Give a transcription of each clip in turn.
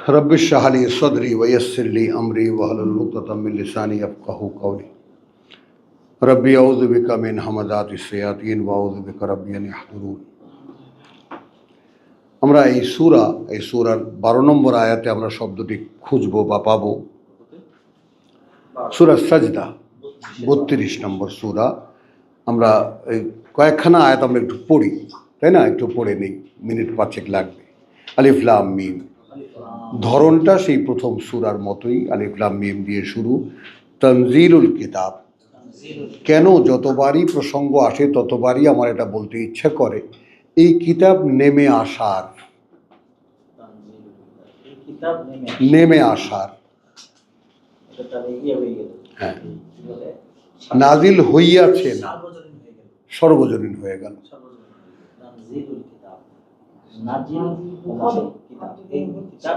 Rabbi इश्रह ली सदरी वयस्सिर ली अमरी वहलुल उक़दतम मिन लिसानी यफ़क़हू क़ौली रब्बी अऊज़ु बिका मिन हमाज़ातिश शयातीन व अऊज़ु बिका रब्बी अन याहज़ुरून। আমরা এই সূরার 12 নম্বর আয়াতে আমরা শব্দটি খুঁজব বা পাবো। সূরা সাজদা 32 নম্বর সূরা। আমরা এই কয়েকখানা আয়াত আমরা একটু পড়ি, তাই না? একটু পড়ে নেই, মিনিট 5 লাগবে। আলিফ লাম মিম, ধরনটা সেই প্রথম সূরার মতোই, আলিফ লাম মিম দিয়ে শুরু। তানজিলুল কিতাব, কেন যতবারই প্রসঙ্গ আসে ততবারই আমার এটা বলতে ইচ্ছে করে, এই কিতাব নেমে আসার, হ্যাঁ, নাজিল হইয়াছে না, সর্বজনীন হয়ে গেল।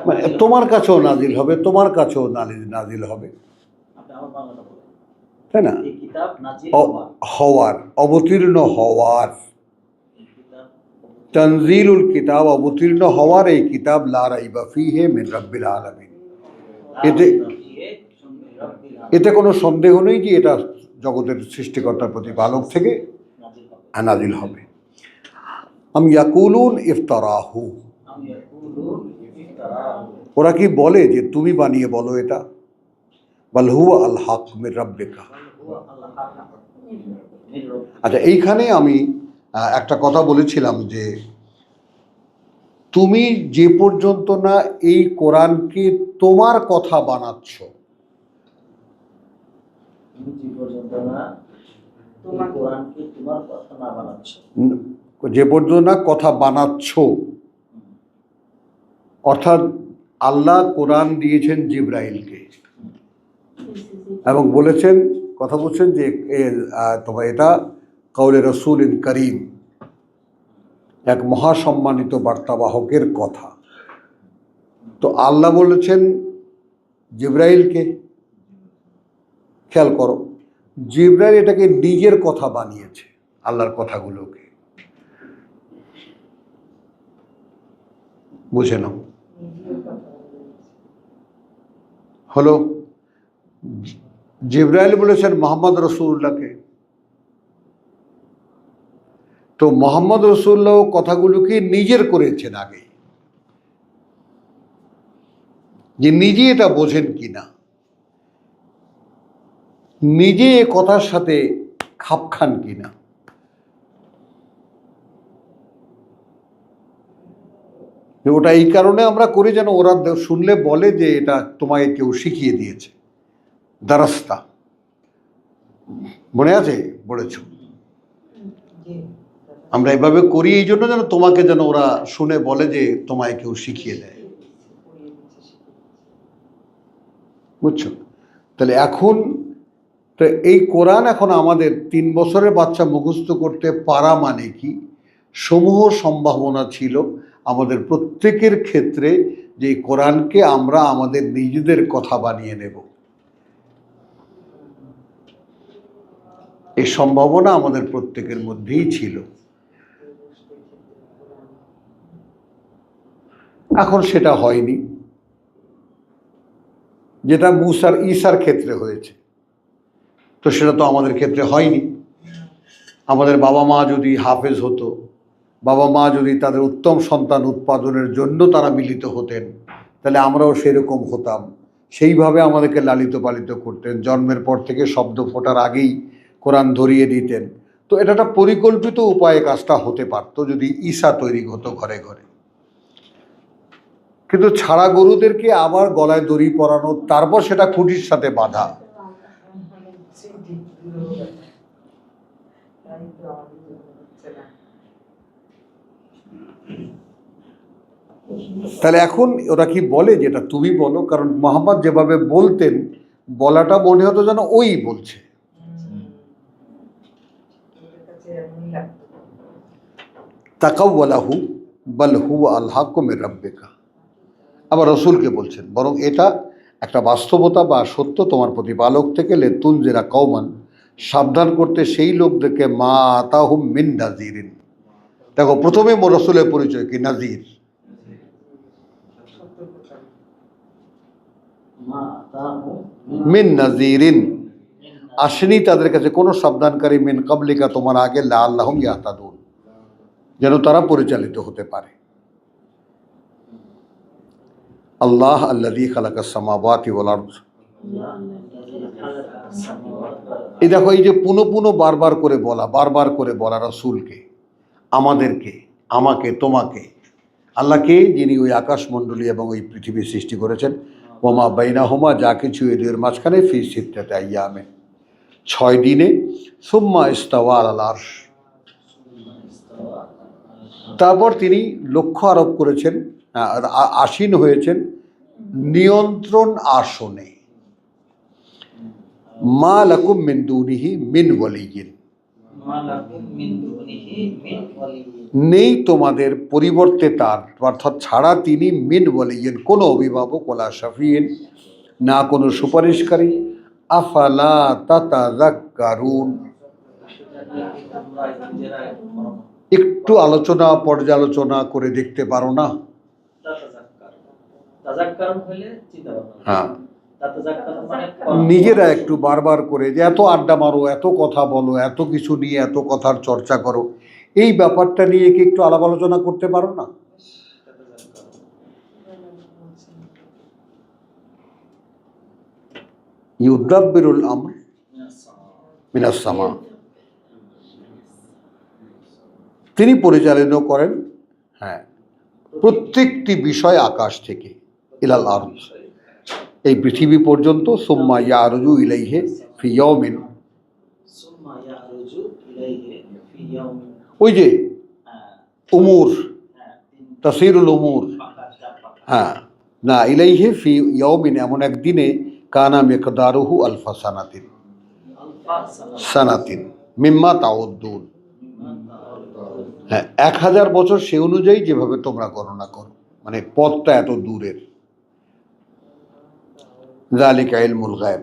মানে তোমার কাছেও নাজিল হবে, তোমার কাছেও নাজিল হবে, তাই না? হওয়ার, অবতীর্ণ হওয়ার, তনজিলুল কিতাব, অবতীর্ণ হওয়ার এই কিতাব, লা রাইবা ফীহি মিন রাব্বিল আলামিন, এতে কোনো সন্দেহ নেই যে এটা জগতের সৃষ্টিকর্তার প্রতিপালক থেকে নাজিল হবে। আম ইয়াকুলুন ইফতারাহু, ওরা কি বলে যে তুমি বানিয়ে বলো এটা? বাল হুয়া আল হক মির রাব্বিকা। আচ্ছা, এইখানে আমি একটা কথা বলেছিলাম যে তুমি যে পর্যন্ত না এই কোরআনকে তোমার কথা বানাচ্ছ, যে পর্যন্ত না কথা বানাচ্ছ, অর্থাৎ আল্লাহ কোরআন দিয়েছেন জিবরাইলকে এবং বলেছেন, কথা বলছেন যে তোমার এটা কাউলে রসুলিন করিম, এক মহাসম্মানিত বার্তাবাহকের কথা। তো আল্লাহ বলেছেন জিবরাইলকে, খেয়াল করো, জিবরাইল এটাকে নিজের কথা বানিয়েছে, আল্লাহর কথাগুলোকে, বুঝে নাও। হলো, জিবরাইল বলেছেন মোহাম্মদ রসুল্লাহকে, তো মোহাম্মদ রসুল্লাহ কথাগুলোকে নিজের করেছেন আগে, যে নিজে এটা বোঝেন কিনা, নিজে এ কথার সাথে খাপ খান কিনা। ওটা এই কারণে আমরা করি যেন ওরা শুনলে বলে যে এটা তোমায় কেউ শিখিয়ে দিয়েছে, দারাস্তা, মনে আছে? বলেছ, আমরা এভাবে করি এই জন্য যেন তোমাকে যেন ওরা শুনে বলে যে তোমায় কেউ শিখিয়ে দেয়, বুঝছো? তাহলে এখন তো এই কোরআন এখন আমাদের 3 বছরের বাচ্চা মুখস্থ করতে পারা মানে কি, সমূহ সম্ভাবনা ছিল আমাদের প্রত্যেকের ক্ষেত্রে যে এই কোরআনকে আমরা আমাদের নিজেদের কথা বানিয়ে নেব, এই সম্ভাবনা আমাদের প্রত্যেকের মধ্যেই ছিল। এখন সেটা হয়নি, যেটা মুসার ঈসার ক্ষেত্রে হয়েছে, তো সেটা তো আমাদের ক্ষেত্রে হয়নি। আমাদের বাবা মা যদি হাফেজ হতো, বাবা মা যদি তাদের উত্তম সন্তান উৎপাদনের জন্য তারা মিলিত হতেন, তাহলে আমরাও সেরকম হতাম, সেইভাবে আমাদেরকে লালিত পালিত করতেন, জন্মের পর থেকে শব্দ ফোটার আগেই কোরআন ধরিয়ে দিতেন। তো এটা একটা পরিকল্পিত উপায়ে কাজটা হতে পারতো যদি ঈসা তৈরি হতো ঘরে ঘরে। কিন্তু ছাড়া গরুদেরকে আবার গলায় দড়ি পরানো, তারপর সেটা খুঁটির সাথে বাঁধা, তাহলে এখন ওরা কি বলে যেটা তুমি বলো, কারণ মোহাম্মদ যেভাবে বলতেন, বলাটা মনে হতো যেন ওই বলছে। তাকাওয়ালাহু বাল হুয়া আল হাক্কু মির রাব্বিকা, আবার রসুলকে বলছেন, বরং এটা একটা বাস্তবতা বা সত্য তোমার প্রতিপালক থেকে, লিতুনজিরা কওমান, সাবধান করতে সেই লোকদেরকে, মা আতাহুম মিন নাজিরিন। দেখো, প্রথমে রসুলের পরিচয় কি? নাজির। মিন নাযীরিন, আসেনি তাদের কাছে কোনো সাবধানকারী, মিন ক্বাবলিকা, তোমার আগে, লাআল্লাহুম ইয়াহতাদুন, যেন তারা পরিচালিত হতে পারে। আল্লাহ আল্লাযী খালাকাস সামাওয়াতি ওয়াল আরদ। এই দেখো, এই যে পুনঃ পুনঃ বারবার করে বলা রাসূলকে, আমাদেরকে, আমাকে, তোমাকে, আল্লাহকে, যিনি ওই আকাশমণ্ডলী এবং ওই পৃথিবী সৃষ্টি করেছেন, ওমা বাইনাহুমা, যা কিছু এদের মাঝখানে, ফি সিত্তাতি আইয়ামিন, 6 দিনে, সুম্মা ইস্তাওয়া আলাল আরশ, তারপর তিনি লক্ষ্য আরোপ করেছেন, আসীন হয়েছেন নিয়ন্ত্রণ আসনে। মা লাকুম মিন দুনিহি মিন ওয়ালিয়্যিন, নেই তোমাদের পরিবর্তে তার, অর্থাৎ ছাড়া তিনি, মিন ওয়ালিয়্যিন, কোনো অভিভাবক, ওয়ালা শাফিয়িন, না কোনো সুপারিশকারী, আফালা তাতাযাক্কারুন, একটু পর্যালোচনা করে দেখতে পারো না? হ্যাঁ, নিজেরা একটু বারবার করে, যে এত আড্ডা মারো, এত কথা বলো, এত কিছু নিয়ে এত কথার চর্চা করো, এই ব্যাপারটা নিয়ে কি একটু আলাপ আলোচনা করতে পারো না? ইউদাব্বিরুল আমর মিনাস সামা, তিনি পরিচালনা করেন, হ্যাঁ, প্রত্যেকটি বিষয় আকাশ থেকে, ইলাল আরদ, এই পৃথিবী পর্যন্ত, সুম্মা ইয়ারজু ইলাইহি ফি ইয়াউমিন, ওই যে উমুর, তাসিরুল উমুর, হ্যাঁ, না, ইলাইহি ফি ইয়াউমিন, এমন একদিনে, কানা মিকদারুহু আলফা সানাতিন মিম্মা তাউদ্দুন, হ্যাঁ, 1000 বছর সে অনুযায়ী যেভাবে তোমরা গণনা করো, মানে পথটা এত দূরের। যালিকা ইলমুল গায়ব,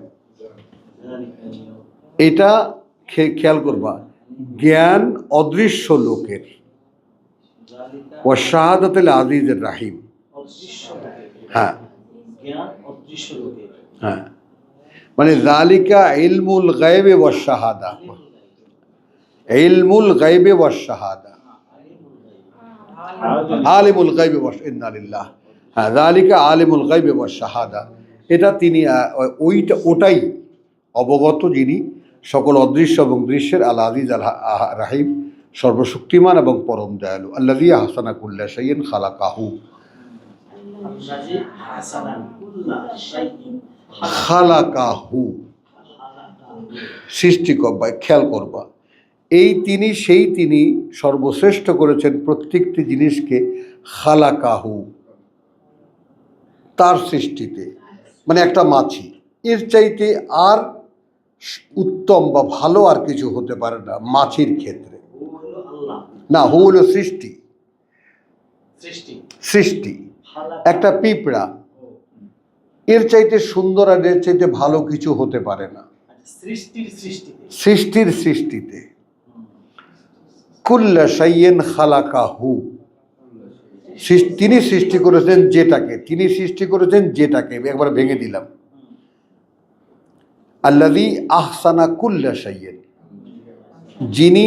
এটা খেয়াল করবা, জ্ঞান অদৃশ্য লোকের, ওয়া শাহাদাতুল আজিজের রাহিম, হ্যাঁ হ্যাঁ, মানে যালিকা ইলমুল গায়বে ওয়াশ শাহাদা, ইলমুল গায়বে ওয়াশ শাহাদা, আলিমুল গায়বে ওয়াশ, ইন্না লিল্লাহ, হ্যাঁ, যালিকা আলিমুল গায়বে ওয়াশ শাহাদা, এটা তিনি, ওটাই অবগত যিনি সকল অদৃশ্য এবং দৃশ্যের, আল আজিজ আল রাহিম, সর্বশক্তিমান এবং পরম দয়ালু, আল্লাযী আহসানা কুল্লা শাইইন খালাকাহু, খালাকাহু, সৃষ্টি করবা, খেয়াল করবা, এই তিনি, সেই তিনি সর্বশ্রেষ্ঠ করেছেন প্রত্যেকটি জিনিসকে, খালাকাহু, তার সৃষ্টিতে, মানে একটা মাছি, এর চাইতে আর উত্তম বা ভালো আর কিছু হতে পারে না মাছির ক্ষেত্রে, না, হু হলো সৃষ্টি, একটা পিঁপড়া, এর চাইতে সুন্দর আর এর চাইতে ভালো কিছু হতে পারে না সৃষ্টিতে। কুল্লা শাইইন খালাকাহু, তিনি সৃষ্টি করেছেন যেটাকে, একবার ভেঙে দিলাম, আল্লাযী আহসানা কুল্লা শাইইন, যিনি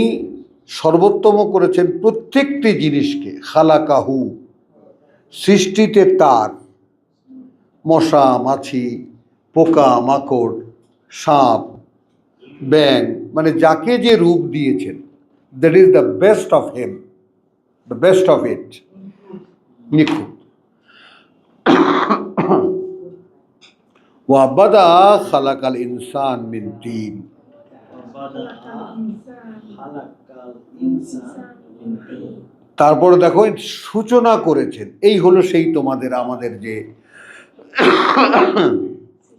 সর্বোত্তম করেছেন প্রত্যেকটি জিনিসকে, খালাকাহু, সৃষ্টিতে তার, মশা মাছি, পোকা মাকড়, সাপ, ব্যাং, মানে যাকে যে রূপ দিয়েছেন, that is the best of him, the best of it, নিখুঁত। ওয়া বাদা খালাকাল ইনসান মিন তিন, তারপরে দেখো সূচনা করেছেন, এই হলো সেই তোমাদের আমাদের যে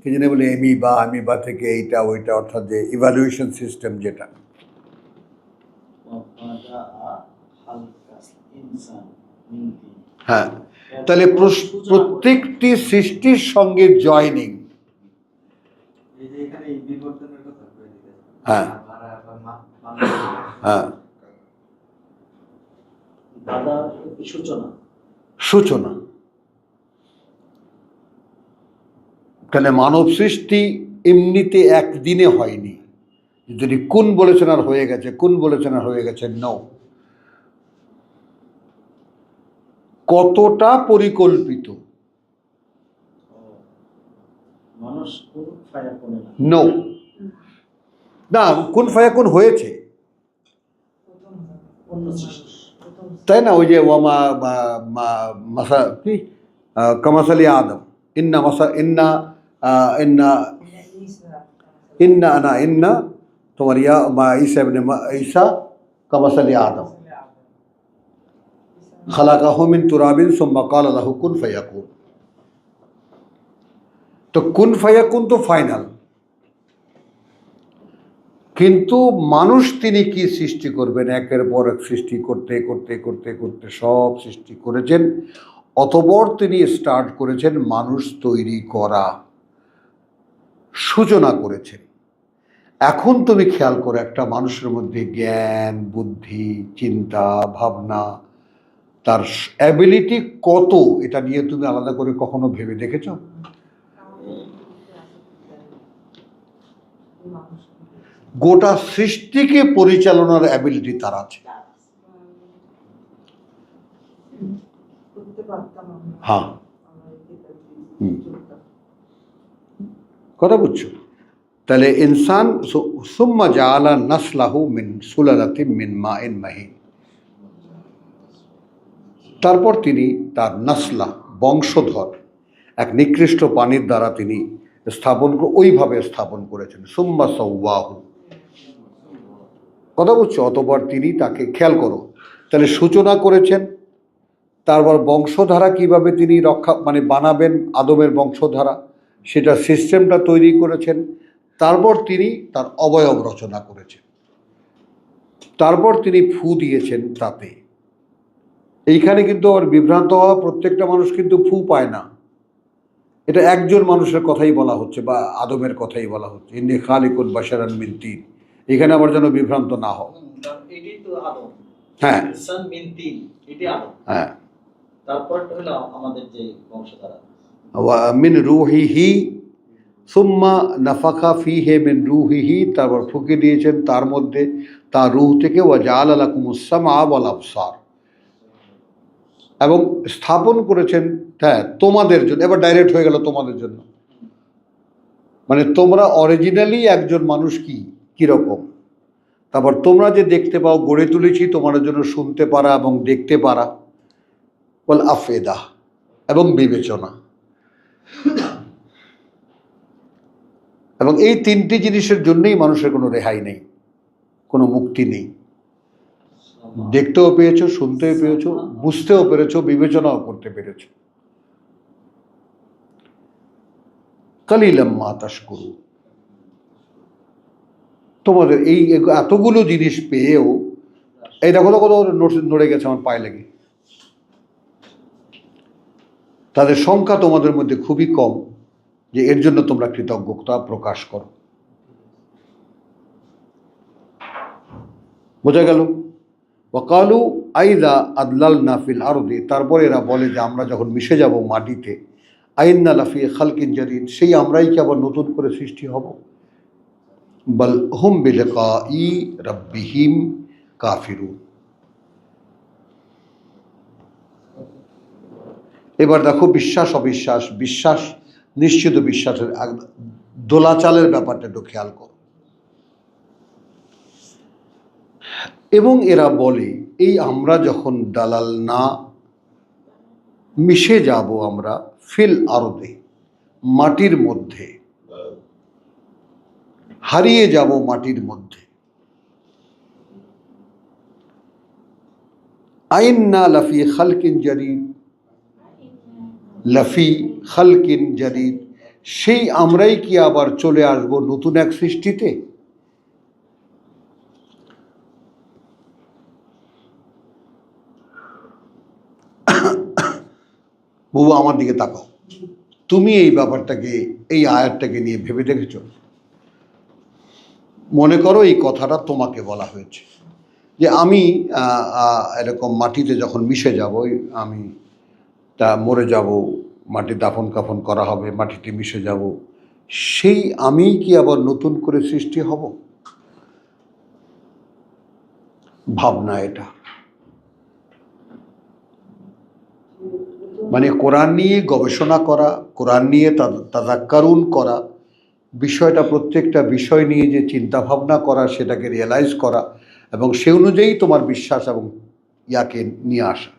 কি জানে বলে, আমিবা থেকে এইটা ওইটা, অর্থাৎ যে ইভ্যালুয়েশন সিস্টেম যেটা, হ্যাঁ, তাহলে প্রত্যেকটি সৃষ্টির সঙ্গে জয়নিং, হ্যাঁ হ্যাঁ, সূচনা, তাহলে মানব সৃষ্টি এমনিতে একদিনে হয়নি। যদি কোন বলেছেন আর হয়ে গেছে, কোন বলেছেন আর হয়ে গেছে, নো। কতটা পরিকল্পিত, নো। না, কোন ফায়াকুন হয়েছে, তাই না? ওই যে ওয়ামা মাসা কি কামাসালি আদম, ইন্না মাসা ইন্না ইন্না ইন্না না ইন্না তোমার ইয়া ঈসা ইবনে ঈসা কামাসালি আদম খালাকাহু মিন তুরাবিন সুম্মা ক্বালা লাহু কুন ফায়াকুন। তো কুন ফায়াকুন তো ফাইনাল, কিন্তু মানুষ তিনি কি সৃষ্টি করবেন, একের পর এক সৃষ্টি করতে করতে করতে করতে সব সৃষ্টি করেছেন। অতঃপর তিনি স্টার্ট করেছেন মানুষ তৈরি করা, সূচনা করেছেন। এখন তুমি খেয়াল করো, একটা মানুষের মধ্যে জ্ঞান, বুদ্ধি, চিন্তা, ভাবনা, তার অ্যাবিলিটি কত, এটা নিয়ে তুমি আলাদা করে কখনো ভেবে দেখেছো? গোটা সৃষ্টিকে পরিচালনার অ্যাবিলিটি তার আছে। হ্যাঁ, কথা বুঝছো? তাহলে ইনসান সুম্মা জাআলা নাসলাহু মিন সুলালাতিন মিন মাইন মাহিন, তারপর তিনি তার নাসলা বংশধর এক নিকৃষ্ট পানির দ্বারা তিনি ওইভাবে স্থাপন করেছেন। সুম্মা সাওয়াহু, কথা বুঝছো? অতঃপর তিনি তাকে, খেয়াল করো, তাহলে সূচনা করেছেন, তারপর বংশধারা কিভাবে তিনি বানাবেন আদমের বংশধারা, সেটা সিস্টেমটা তৈরি করেছেন। তারপর তিনি তার অবয়ব রচনা করেছেন, তারপর তিনি ফু দিয়েছেন তাতে। এইখানে কিন্তু আবার বিভ্রান্ত হওয়া, প্রত্যেকটা মানুষ কিন্তু ফু পায় না। এটা একজন মানুষের কথাই বলা হচ্ছে, বা আদমের কথাই বলা হচ্ছে, ইন্নী খালিকুন বাশারান মিন তিন। এখানে আবার যেন বিভ্রান্ত না হয়। হ্যাঁ, হ্যাঁ, তারপরটা হলো আমাদের যে বংশধারা, ওয়া মিন রূহিহি সুম্মা নাফাখা ফীহি মিন রূহিহি, তারপর ফুঁকে দিয়েছেন তার মধ্যে তার রূহ থেকে, ওয়া জাআলা লাকুমুস সামআ ওয়াল আবসার, এবং স্থাপন করেছেন, হ্যাঁ, তোমাদের জন্য। এবার ডাইরেক্ট হয়ে গেল তোমাদের জন্য, মানে তোমরা অরিজিনালি একজন মানুষ কিরকম, তারপর তোমরা যে দেখতে পাও গড়ে তুলেছি তোমাদের জন্য শুনতে পারা এবং দেখতে পারা, বল আফেদা, এবং বিবেচনা। এবং এই তিনটি জিনিসের জন্যই মানুষের কোনো রেহাই নেই, কোনো মুক্তি নেই। দেখতেও পেয়েছো, শুনতেও পেয়েছো, বুঝতেও পেরেছো, বিবেচনাও করতে পেরেছো। কালিলাম মা তাশকুরু, তোমাদের এই এতগুলো জিনিস পেয়েও, এই দেখো তো কত নড়ে গেছে আমার পায়ে লেগে, তাদের সংখ্যা তোমাদের মধ্যে খুবই কম, যে এর জন্য তোমরা কৃতজ্ঞতা প্রকাশ করো। বোঝা গেল? ওয়াকালু আইদা আদলালনা ফিল আরদি, তারপরে এরা বলে যে আমরা যখন মিশে যাব মাটিতে, আইন্না লাফি খালকিন জাদিদ, সেই আমরাই কি আবার নতুন করে সৃষ্টি হব? বাল হুম বিলিকাই রাব্বিহিম কাফিরুন। এবার দেখো বিশ্বাস অবিশ্বাস, বিশ্বাস নিশ্চিত বিশ্বাসের দোলাচালের ব্যাপারটা একটু খেয়াল করো। এবং এরা বলে এই আমরা যখন দালাল না মিশে যাব, আমরা ফিল আরদে, মাটির মধ্যে হারিয়ে যাব, মাটির মধ্যে, আইন্না লাফি খালকিন জাদিদ, লাফি খালকিন জাদিদ, সেই আমরাই কি আবার চলে আসব নতুন এক সৃষ্টিতে? বাবু আমার দিকে তাকাও, তুমি এই ব্যাপারটাকে, এই আয়াতটাকে নিয়ে ভেবে দেখেছ? মনে করো এই কথাটা তোমাকে বলা হয়েছে যে আমি এরকম মাটিতে যখন মিশে যাব, আমি তা মরে যাব, মাটি দাফন কাফন করা হবে, মাটিতে মিশে যাব, সেই আমি কি আবার নতুন করে সৃষ্টি হব? ভাবনা এটা। মানে কোরআন নিয়ে গবেষণা করা, কোরআন নিয়ে তাদাক্কারুন করা, বিষয়টা প্রত্যেকটা বিষয় নিয়ে যে চিন্তা ভাবনা করা, সেটাকে রিয়েলাইজ করা এবং সে অনুযায়ী তোমার বিশ্বাস এবং ইয়াকে নিয়ে আসা।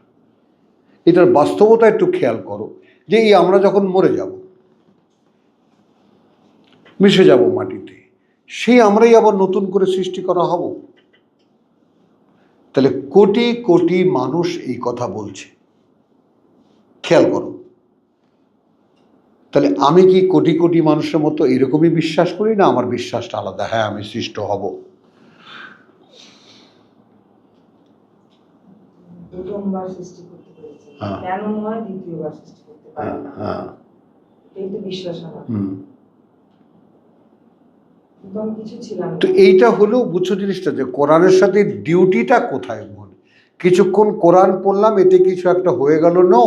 এটার বাস্তবতা একটু খেয়াল করো যে এই আমরা যখন মরে যাব, মিশে যাব মাটিতে, সেই আমরাই আবার নতুন করে সৃষ্টি করা হব। তাহলে কোটি কোটি মানুষ এই কথা বলছে, খেয়াল করো। তাহলে আমি কি কোটি কোটি মানুষের মতো এরকমই বিশ্বাস করি, না আমার বিশ্বাসটা আলাদা? হ্যাঁ, আমি সৃষ্ট হব। তো এইটা হলো, বুঝছো জিনিসটা, যে কোরআনের সাথে ডিউটিটা কোথায়? কিছুক্ষণ কোরআন পড়লাম, এতে কিছু একটা হয়ে গেল? নো,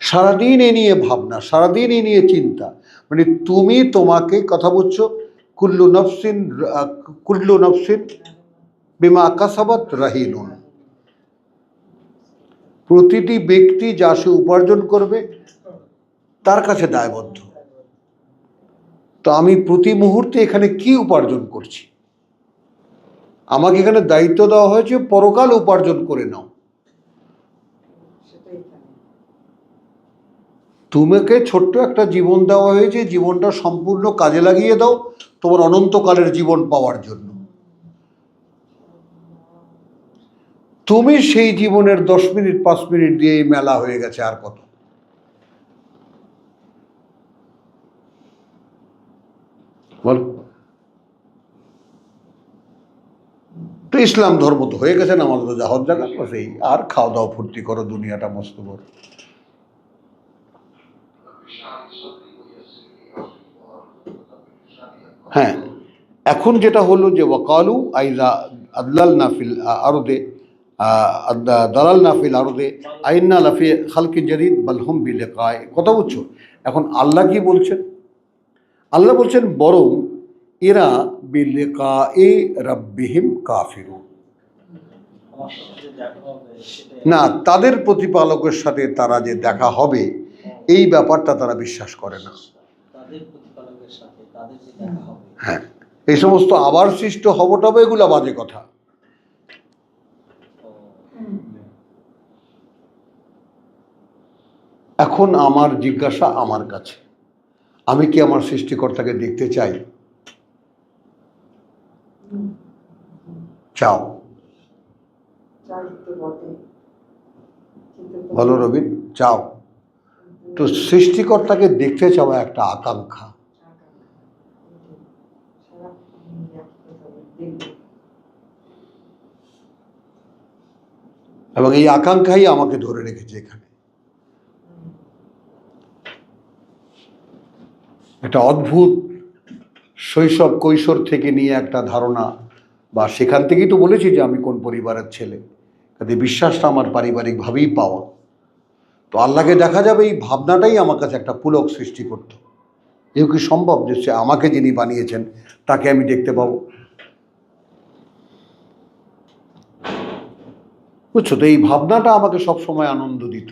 সারাদিন এ নিয়ে ভাবনা, সারাদিন এ নিয়ে চিন্তা। মানে তুমি তোমাকে কথা বলছো, কুল্লু নফসিন বিমা কাসাবাত রাহিনুন। প্রতিটি ব্যক্তি যা সে উপার্জন করবে তার কাছে দায়বদ্ধ। তো আমি প্রতি মুহূর্তে এখানে কি উপার্জন করছি? আমাকে এখানে দায়িত্ব দেওয়া হয়েছে পরকাল উপার্জন করে নাও। তোমাকে ছোট্ট একটা জীবন দেওয়া হয়েছে, জীবনটা সম্পূর্ণ কাজে লাগিয়ে দাও তোমার অনন্তকালের জীবন পাওয়ার জন্য। তুমি সেই জীবনের 10 মিনিট 5 মিনিট দিয়ে মেলা হয়ে গেছে, আর কত? বল। তো ইসলাম ধর্ম তো হয়ে গেছে, নামাজ রোজা হজ জাকাত, এই আর খাওয়া দাওয়া ফুর্তি করো, দুনিয়াটা মস্ত বড়। হ্যাঁ, এখন যেটা হলো যে ওয়াকালু আইজা আদলালনা ফিল আরদে দালালনা ফিল আরদে আইন্না লাফি খালকিন জাদীদ বাল হুম বিলিকায়। কথা বুঝছো? এখন আল্লাহ কি বলছেন? আল্লাহ বলছেন বরং এরা বিলিকায়ে রাব্বিহিম কাফিরুন, না তাদের প্রতিপালকের সাথে তারা যে দেখা হবে এই ব্যাপারটা তারা বিশ্বাস করে না। হ্যাঁ, এই সমস্ত আবার সৃষ্ট হবটবে এগুলা বাজে কথা। এখন আমার জিজ্ঞাসা আমার কাছে, আমি কি আমার সৃষ্টিকর্তাকে দেখতে চাই? চাও? বলো রবিন, চাও? তো সৃষ্টিকর্তাকে দেখতে চাওয়া একটা আকাঙ্ক্ষা। এবং এই আকাঙ্ক্ষাই আমাকে ধরে রেখেছে এখানে। একটা অদ্ভুত শৈশব কৈশোর থেকে নিয়ে একটা ধারণা, বা সেখান থেকেই তো বলেছি যে আমি কোন পরিবারের ছেলে, কাজে বিশ্বাসটা আমার পারিবারিকভাবেই পাওয়া। তো আল্লাহকে দেখা যাবে, এই ভাবনাটাই আমার কাছে একটা পুলক সৃষ্টি করত। এও কি সম্ভব যে সে আমাকে যিনি বানিয়েছেন তাকে আমি দেখতে পাবো? বুঝছো তো, এই ভাবনাটা আমাকে সবসময় আনন্দ দিত,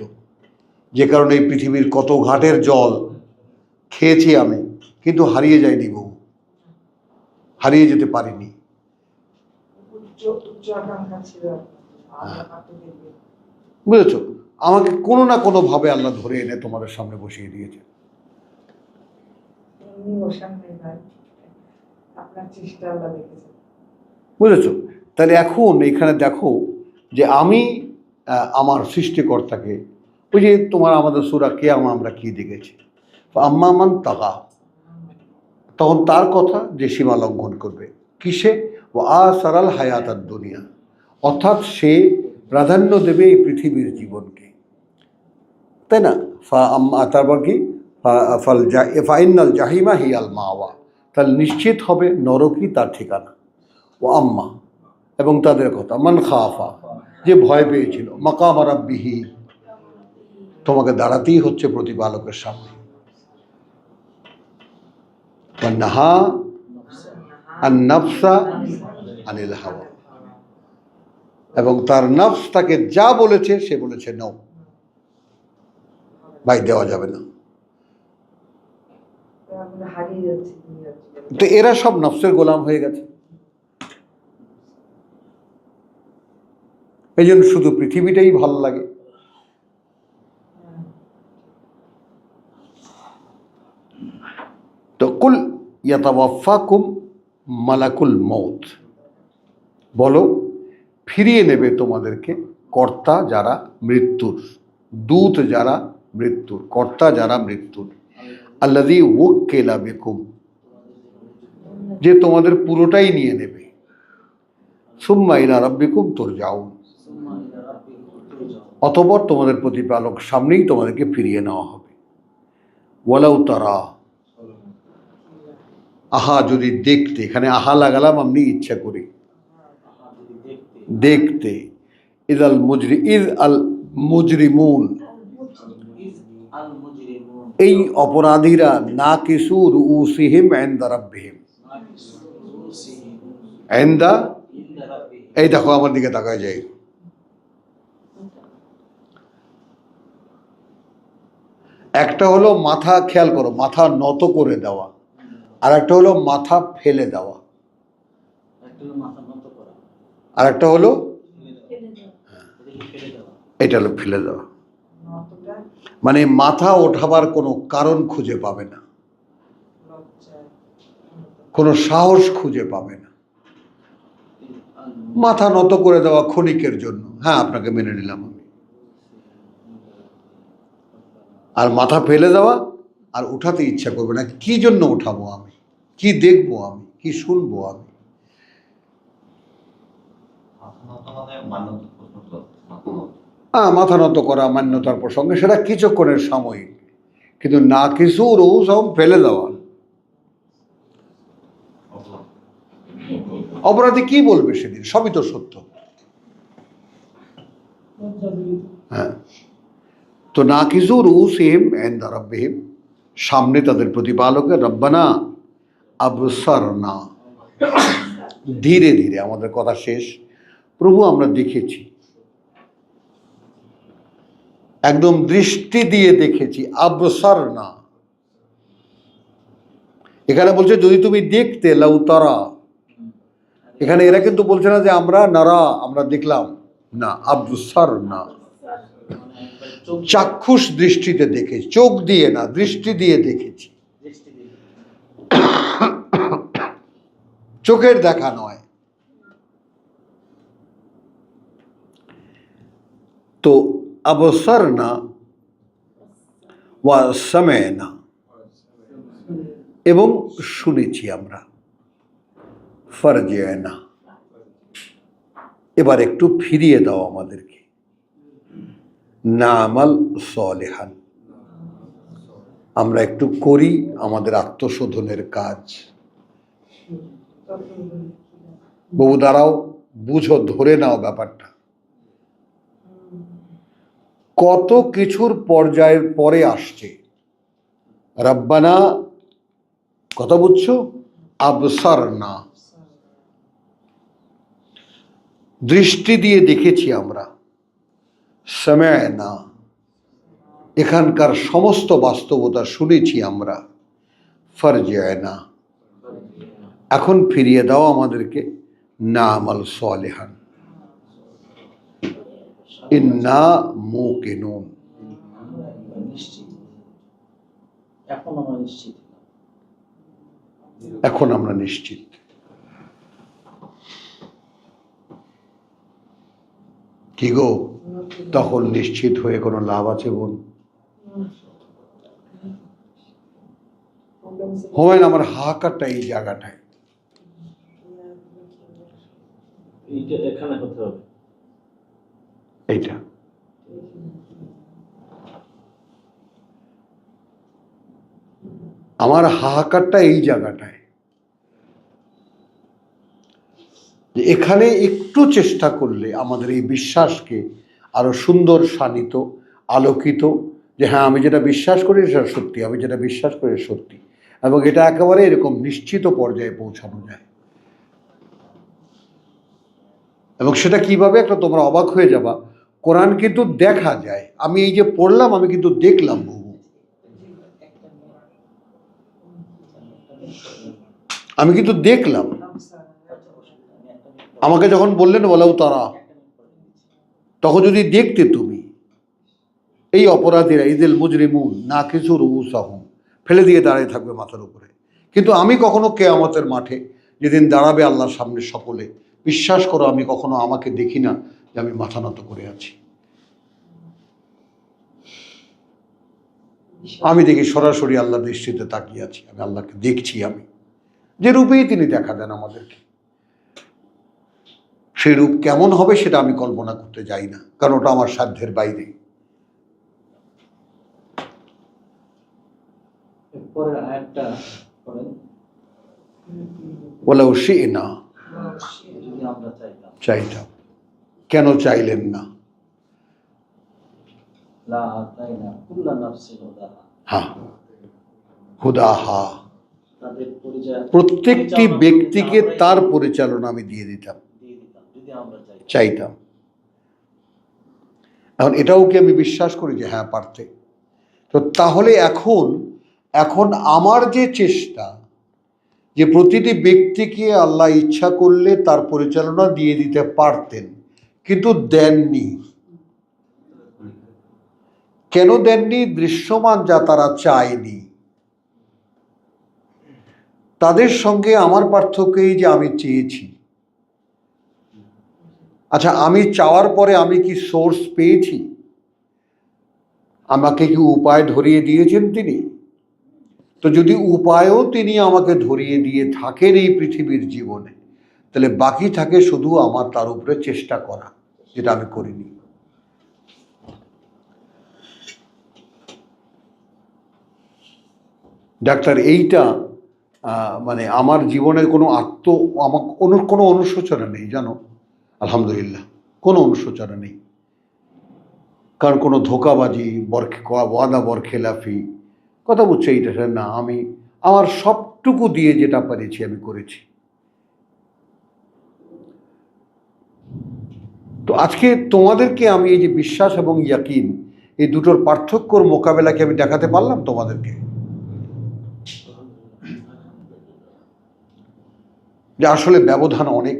যে কারণে এই পৃথিবীর কত ঘাটের জল খেয়েছি আমি, কিন্তু হারিয়ে যায়নি বউ, হারিয়ে যেতে পারিনি। বুঝেছো, আমাকে কোনো না কোনো ভাবে আল্লাহ ধরে এনে তোমাদের সামনে বসিয়ে দিয়েছে। বুঝেছো? তাহলে এখন এখানে দেখো যে আমি আমার সৃষ্টিকর্তাকে, ওই যে তোমার আমাদের সূরা কিয়ামা আমরা কি দেখেছি, আম্মা মান তাগা, তখন তার কথা যে সীমা লঙ্ঘন করবে কিসে? ও আসারাল হায়াতাদ দুনিয়া, অর্থাৎ সে প্রাধান্য দেবে এই পৃথিবীর জীবনকে, তাই না? তারপর কি? ফাইনাল জাহিমা হিয়াল মাওয়া, তাহলে নিশ্চিত হবে নরকই তার ঠিকানা। ও আম্মা, এবং তাদের কথা মান খাফা, যে ভয় পেয়েছিল, মাকাম রাব্বিহি, তোমাকে দাঁড়াতেই হচ্ছে প্রতিপালকের সামনে। নাহা আন নাফসা আনিল হাওয়া, এবং তার নফস তাকে যা বলেছে সে বলেছে নো, ভাই দেওয়া যাবে না। তো এরা সব নফসের গোলাম হয়ে গেছে। এই জন্য শুধু পৃথিবীটাই ভালো লাগে। তো কুল ইয়াতাওয়াফাকুম মালাকুল মউত, বলো ফিরিয়ে নেবে তোমাদেরকে কর্তা যারা মৃত্যুর, দূত যারা মৃত্যুর, কর্তা যারা মৃত্যুর। আল্লাযী ওয়াক্কালা বিকুম, যে তোমাদের পুরোটাই নিয়ে নেবে। সুম্মা ইলা রাব্বিকুম তুরজাউন, অতঃপর তোমাদের প্রতিপালক সামনেই তোমাদেরকে ফিরিয়ে নেওয়া হবে। ওয়ালাউ তারা, আহা যদি দেখতে, এখানে আহা লাগালাম আমি ইচ্ছা করি, দেখতে। ইদ আল মুজরিমুন, এই অপরাধীরা নাকিসু রুউসিহিম ইনদা রাব্বিহিম, ইনদা, এই দেখো আমার দিকে তাকায় যাই, একটা হলো মাথা, খেয়াল করো, মাথা নত করে দেওয়া, আর একটা হলো মাথা ফেলে দেওয়া, আর একটা হলো এটা হলো ফেলে দেওয়া। মানে মাথা ওঠাবার কোনো কারণ খুঁজে পাবে না, কোনো সাহস খুঁজে পাবে না। মাথা নত করে দেওয়া ক্ষণিকের জন্য, হ্যাঁ আপনাকে মেনে নিলাম আমি, আর মাথা ফেলে দেওয়া আর উঠাতে ইচ্ছা করবে না। কি জন্য উঠাবো আমি, কি দেখবো আমি, কি শুনবো আমি? মাথা নত করা মান্যতার প্রসঙ্গে, সেটা কিছুক্ষণের সাময়িক, কিন্তু না কিছু রোজ সব ফেলে দেওয়া। অপরাধী কি বলবে সেদিন? সবই তো সত্য। হ্যাঁ, তো না কিছু রুসিহিম ইনদা রাব্বিহিম, সামনে তাদের প্রতিপালকের। রব্বানা আবসারনা, ধীরে ধীরে, আমাদের কথা শেষ। প্রভু আমরা দেখেছি, একদম দৃষ্টি দিয়ে দেখেছি। আবসারনা, এখানে বলছে যদি তুমি দেখতে, লাউ তারা, এখানে এরা কিন্তু বলছে না যে আমরা নারা, আমরা দেখলাম না, আবসারনা, চাক্ষুষ দৃষ্টিতে দেখেছি, চোখ দিয়ে না, দৃষ্টি দিয়ে দেখেছি, চোখের দেখা নয়। তো আবসারনা ওয়া সামা'না, এবং শুনেছি আমরা। ফারজি'না, এবার একটু ফিরিয়ে দাও আমাদেরকে। না'মাল সালিহান, আমরা একটু করি আমাদের আত্মশোধনের কাজ। বহু দাঁড়াও, বুঝো, ধরে নাও ব্যাপারটা। কত কিছুর পর্যায়ের পরে আসছে। রব্বানা, কথা বুঝছো? আবসারনা, দৃষ্টি দিয়ে দেখেছি আমরা। সামা'না, এখানকার সমস্ত বাস্তবতা শুনেছি আমরা। ফারজি'না, এখন ফিরিয়ে দাও আমাদেরকে। না'মাল সালিহান ইন্না মুকিনুন, এখন আমরা নিশ্চিত। কি গো, তখন নিশ্চিত হয়ে কোনো লাভ আছে বোন? হয় না, আমার হাহাকারটা এই জায়গাটায়। এইটা আমার হাহাকারটা এই জায়গাটায়, যে এখানে একটু চেষ্টা করলে আমাদের এই বিশ্বাসকে আরো সুন্দর, শানিত, আলোকিত যে হ্যাঁ আমি যেটা বিশ্বাস করি সেটা সত্যি, আমি যেটা বিশ্বাস করি সত্যি, এবং এটা একেবারে এরকম নিশ্চিত পর্যায়ে পৌঁছানো যায়। এবং সেটা কিভাবে, একটা তোমরা অবাক হয়ে যাবা, কোরআন কিন্তু দেখা যায়। আমি এই যে পড়লাম, আমি কিন্তু দেখলাম বহু, আমি কিন্তু দেখলাম। আমাকে যখন বললেন বলাও তারা, তখন যদি দেখতে তুমি এই অপরাধীরা ইদিল মুজরিমুন না কিছু রুউসাহুম, ফেলে দিয়ে দাঁড়িয়ে থাকবে মাথার উপরে। কিন্তু আমি কখনো কিয়ামতের মাঠে যেদিন দাঁড়াবে আল্লাহর সামনে সকলে, বিশ্বাস করো আমি কখনো আমাকে দেখি না যে আমি মাথা নত করে আছি। আমি দেখি সরাসরি আল্লাহর দৃষ্টিতে তাকিয়ে আছি, আমি আল্লাহকে দেখছি, আমি যে রূপেই তিনি দেখা দেন আমাদেরকে। সেই রূপ কেমন হবে সেটা আমি কল্পনা করতে যাই না, কারণ ওটা আমার সাধ্যের বাইরে। ওয়ালাউ শি'না, চাইতাম। কেন চাইলেন না? হ্যাঁ, হুদাহা, প্রত্যেকটি ব্যক্তিকে তার পরিচালনা আমি দিয়ে দিতাম, চাইতাম। এখন এটাও কি আমি বিশ্বাস করি যে হ্যাঁ পারতে? তো তাহলে এখন আমার যে চেষ্টা, যে প্রতিটি ব্যক্তিকে আল্লাহ ইচ্ছা করলে তার পরিচালনা দিয়ে দিতে পারতেন, কিন্তু দেননি। কেন দেননি? দৃশ্যমান যা তারা চায়নি। তাদের সঙ্গে আমার পার্থক্য এই যে আমি চেয়েছি। আচ্ছা, আমি চাওয়ার পরে আমি কি সোর্স পেয়েছি? আমাকে কি উপায় ধরিয়ে দিয়েছেন তিনি? তো যদি উপায়ও তিনি আমাকে ধরিয়ে দিয়ে থাকেন এই পৃথিবীর জীবনে, তাহলে বাকি থাকে শুধু আমার তার উপরে চেষ্টা করা, যেটা আমি করিনি। ডাক্তার, এইটা মানে আমার জীবনের কোনো আমার কোনো অনুশোচনা নেই, জানো, আলহামদুলিল্লাহ, কোনো অনুশোচনা নেই। কারণ কোনো ধোঁকাবাজি, ওয়াদা বরখেলাফি কথা বুঝছে এইটা না, আমি আমার সবটুকু দিয়ে যেটা পেরেছি আমি করেছি। তো আজকে তোমাদেরকে আমি এই যে বিশ্বাস এবং ইয়াকিন, এই দুটোর পার্থক্যর মোকাবেলাকে আমি দেখাতে পারলাম তোমাদেরকে, যে আসলে ব্যবধান অনেক।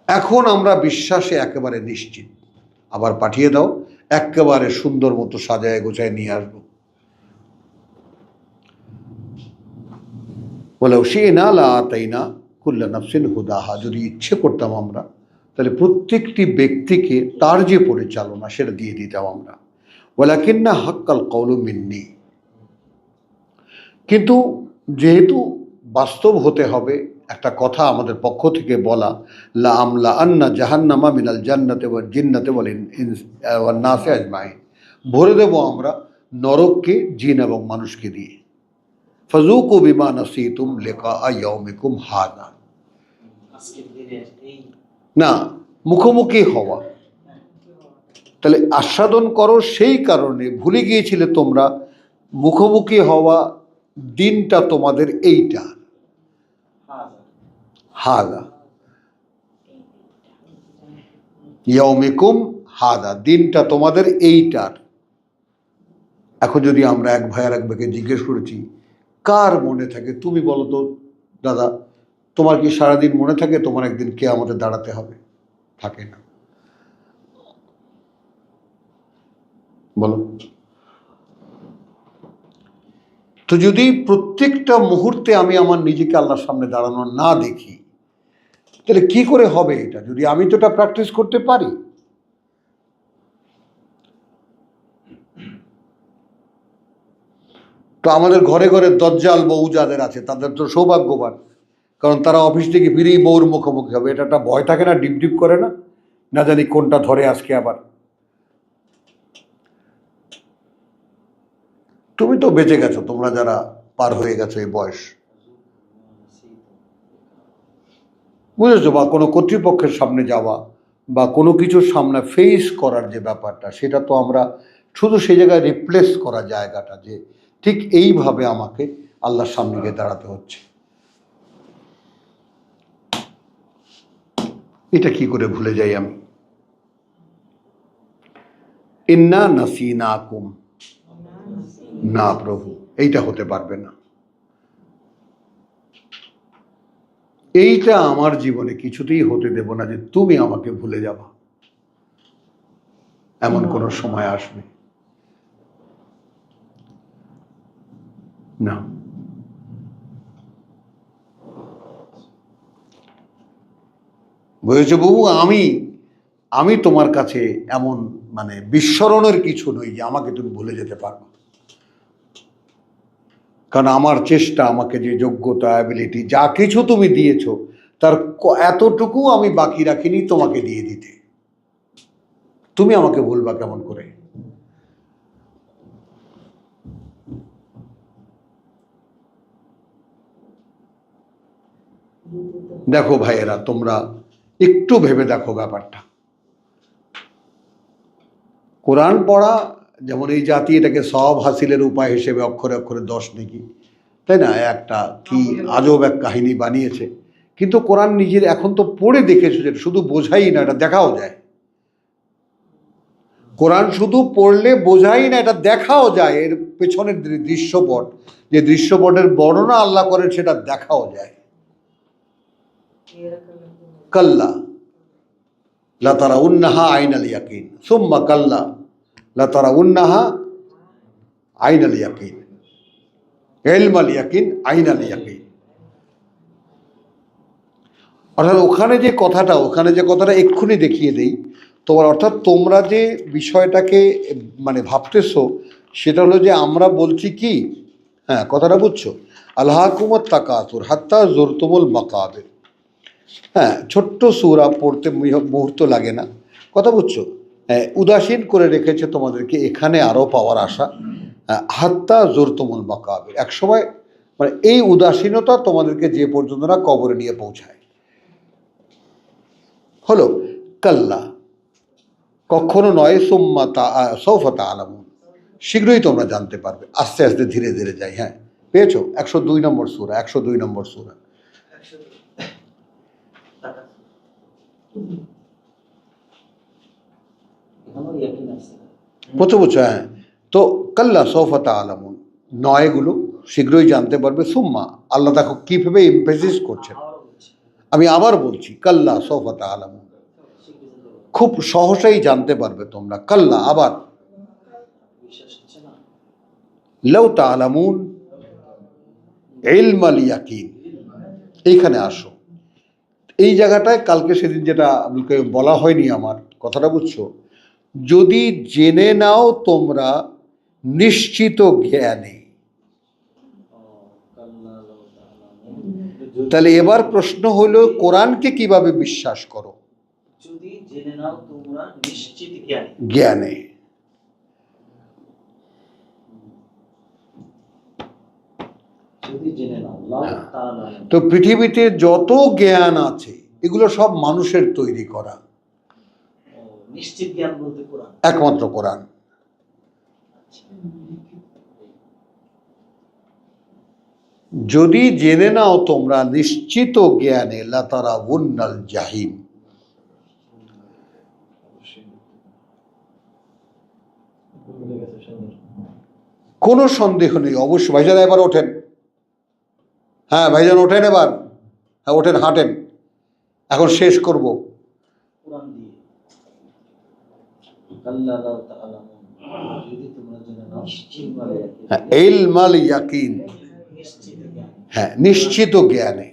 এখন আমরা বিশ্বাসে একেবারে নিশ্চিত। আবার পাঠিয়ে দাও, একেবারে সুন্দর মতো সাজায় গোছায় নিয়ে আসবো। বলে শি'না লাআতাইনা কুল্লা নাফসিন হুদাহা, যদি ইচ্ছে করতাম আমরা, তাহলে প্রত্যেকটি ব্যক্তিকে তার যে পরিচালনা সেটা দিয়ে দিতাম আমরা। ওয়ালাকিন্না হাক্কাল কওলু মিন্নি, কিন্তু যেহেতু বাস্তব হতে হবে, একটা কথা আমাদের পক্ষ থেকে বলা, লা আমলা আন্না জাহান্নামা মিনাল জান্নাতে ওয়াল জিন্নাতে ওয়ান নাসি আজমাইন, ভরে দেব আমরা নরককে জিন এবং মানুষকে দিয়ে। ফাজুকু বিমা নাসিতুম লিকা ইয়াউমিকুম হাযা, না, মুখোমুখি হওয়া, তাহলে আস্বাদন করো সেই কারণে ভুলে গিয়েছিলে তোমরা, মুখোমুখি হওয়া দিনটা তোমাদের এইটা, হাদা ইয়াউমিকুম হাদা, দিনটা তোমাদের এইটার। এখন যদি আমরা এক ভাই আর এক ভাইকে জিজ্ঞেস করেছি কার মনে থাকে, তুমি বলো তো দাদা, তোমার কি সারাদিন মনে থাকে তোমার একদিন কে আমাদের দাঁড়াতে হবে? থাকে না, বলো। তো যদি প্রত্যেকটা মুহূর্তে আমি আমার নিজেকে আল্লাহর সামনে দাঁড়ানো না দেখি, তাহলে কি করে হবে এটা, যদি আমি তো এটা প্র্যাকটিস করতে পারি? তো আমাদের ঘরে ঘরে দজ্জাল বউ যাদের আছে তাদের তো সৌভাগ্যবান, কারণ তারা অফিস থেকে ফিরেই বউর মুখোমুখি হবে। এটা একটা ভয় থাকে না, ডিপ ডিপ করে না, না জানি কোনটা ধরে আজকে আবার। তুমি তো বেঁচে গেছো, তোমরা যারা পার হয়ে গেছো এই বয়স। বুঝেছো, বা কোনো কর্তৃপক্ষের সামনে যাওয়া বা কোনো কিছুর সামনে ফেস করার যে ব্যাপারটা, সেটা তো আমরা শুধু সেই জায়গায় রিপ্লেস করা জায়গাটা, যে ঠিক এইভাবে আমাকে আল্লাহর সামনে গিয়ে দাঁড়াতে হচ্ছে। এটা কি করে ভুলে যাই আমি? ইন্না নাসিনাকুম, না প্রভু, এইটা হতে পারবে না। এইটা আমার জীবনে কিছুতেই হতে দেব না যে তুমি আমাকে ভুলে যাবা, এমন কোন সময় আসবে না। বুঝেছো বাবু, আমি তোমার কাছে এমন মানে বিস্মরণের কিছু নই যে আমাকে তুমি ভুলে যেতে পারবে। কারণ আমার চেষ্টা, আমাকে যে যোগ্যতা, অ্যাবিলিটি, যা কিছু তুমি দিয়েছো, তার এতটুকু আমি বাকি রাখিনি তোমাকে দিয়ে দিতে। তুমি আমাকে ভুলবা কেমন করে? দেখো ভাইয়েরা, তোমরা একটু ভেবে দেখো ব্যাপারটা। কোরআন পড়া যেমন এই জাতি এটাকে সব হাসিলের উপায় হিসেবে অক্ষরে অক্ষরে 10 নেকি, তাই না, একটা কি আজব এক কাহিনী বানিয়েছে। কিন্তু কোরআন নিজের এখন তো পড়ে দেখেছো যে শুধু বোঝাই না, এটা দেখাও যায়। কোরআন শুধু পড়লে বোঝাই না, এটা দেখাও যায়। এর পেছনের দৃশ্যপট, যে দৃশ্যপটের বর্ণনা আল্লাহ করেন, সেটা দেখাও যায়। কাল্লা লাতারাউন্নাহা আইনাল ইয়াকিন, সুম্মা কাল্লা লাতারাউন্নাহা আইনাল ইয়াকিন, ইলমাল ইয়াকিন আইনাল ইয়াকিন। অর্থাৎ ওখানে যে কথাটা এক্ষুনি দেখিয়ে দেই তোমার, অর্থাৎ তোমরা যে বিষয়টাকে মানে ভাবতেছো, সেটা হলো যে আমরা বলছি কি, হ্যাঁ কথাটা বুঝছো, আল্লাহকুমত তাকাতুর হাত্তা জুরতুমুল মাকাবির। হ্যাঁ, ছোট্ট সূরা পড়তে মুহূর্ত লাগে না, কথা বুঝছো। হ্যাঁ, উদাসীন করে রেখেছে তোমাদেরকে এখানে আরও পাওয়ার আশা। হাত্তা জুরতুমুল মাকাবির, এক সময় মানে এই উদাসীনতা তোমাদেরকে যে পর্যন্ত না কবরে নিয়ে পৌঁছায়। হলো কাল্লা, কখনো নয়, সুম্মা সৌফা তা'লামুন, শীঘ্রই তোমরা জানতে পারবে। আস্তে আস্তে ধীরে ধীরে যাই। হ্যাঁ, পেয়েছো? 102 নম্বর সূরা, 102 নম্বর সূরা। বুঝছো? হ্যাঁ, তো কাল্লা সৌফা তা'লামুন, নয়গুলো শীঘ্রই জানতে পারবে। সুম্মা, আল্লাহ দেখো কিভাবে এমফেসিস করছেন। আমি আবার বলছি, কাল্লা সৌফা তা'লামুন, খুব সহসাই জানতে পারবে তোমরা। কাল্লা, আবার লাউ তা'লামুন ইলমাল ইয়াকিন, এইখানে আসো। এই জায়গাটায় কালকে সেদিন যেটা আপনাকে বলা হয়নি, আমার কথাটা বুঝছো, যদি জেনে নাও তোমরা নিশ্চিত জ্ঞানে। তাহলে এবার প্রশ্ন হলো, কোরআনকে কিভাবে বিশ্বাস করো? যদি জেনে নাও তোমরা নিশ্চিত জ্ঞানে। তো পৃথিবীতে যত জ্ঞান আছে, এগুলো সব মানুষের তৈরি করা। নিশ্চিত জ্ঞান বলতে কোরআন, একমাত্র কোরআন। যদি জেনে নাও তোমরা নিশ্চিত জ্ঞানে, লাতারাউন্নাল জাহিম, কোনো সন্দেহ নেই, অবশ্যই। ভাইজান এবার ওঠেন, হ্যাঁ ভাইজান ওঠেন এবার, হ্যাঁ ওঠেন, হাঁটেন, এখন শেষ করব। ইলমাল ইয়াকিন, হ্যাঁ নিশ্চিত জ্ঞানে।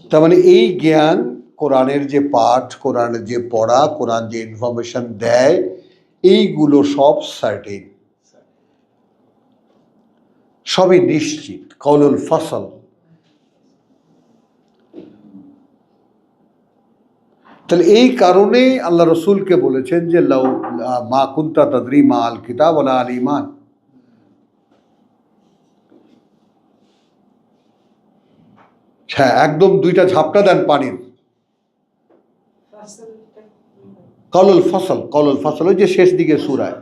তার মানে এই জ্ঞান, কোরআনের যে পাঠ, কোরআনের যে পড়া, কোরআন যে ইনফরমেশন দেয়, এইগুলো সব সার্টেন, সবই নিশ্চিত, কওলুল ফসল। তাহলে এই কারণেই আল্লাহ রসুলকে বলেছেন যে লাউ মা কুনতা তাদরি মা আল কিতাব ওয়ালা আল ঈমান। হ্যাঁ, একদম দুইটা ঝাপটা দেন পানির। কলল ফসল ওই যে শেষ দিকে সূরায়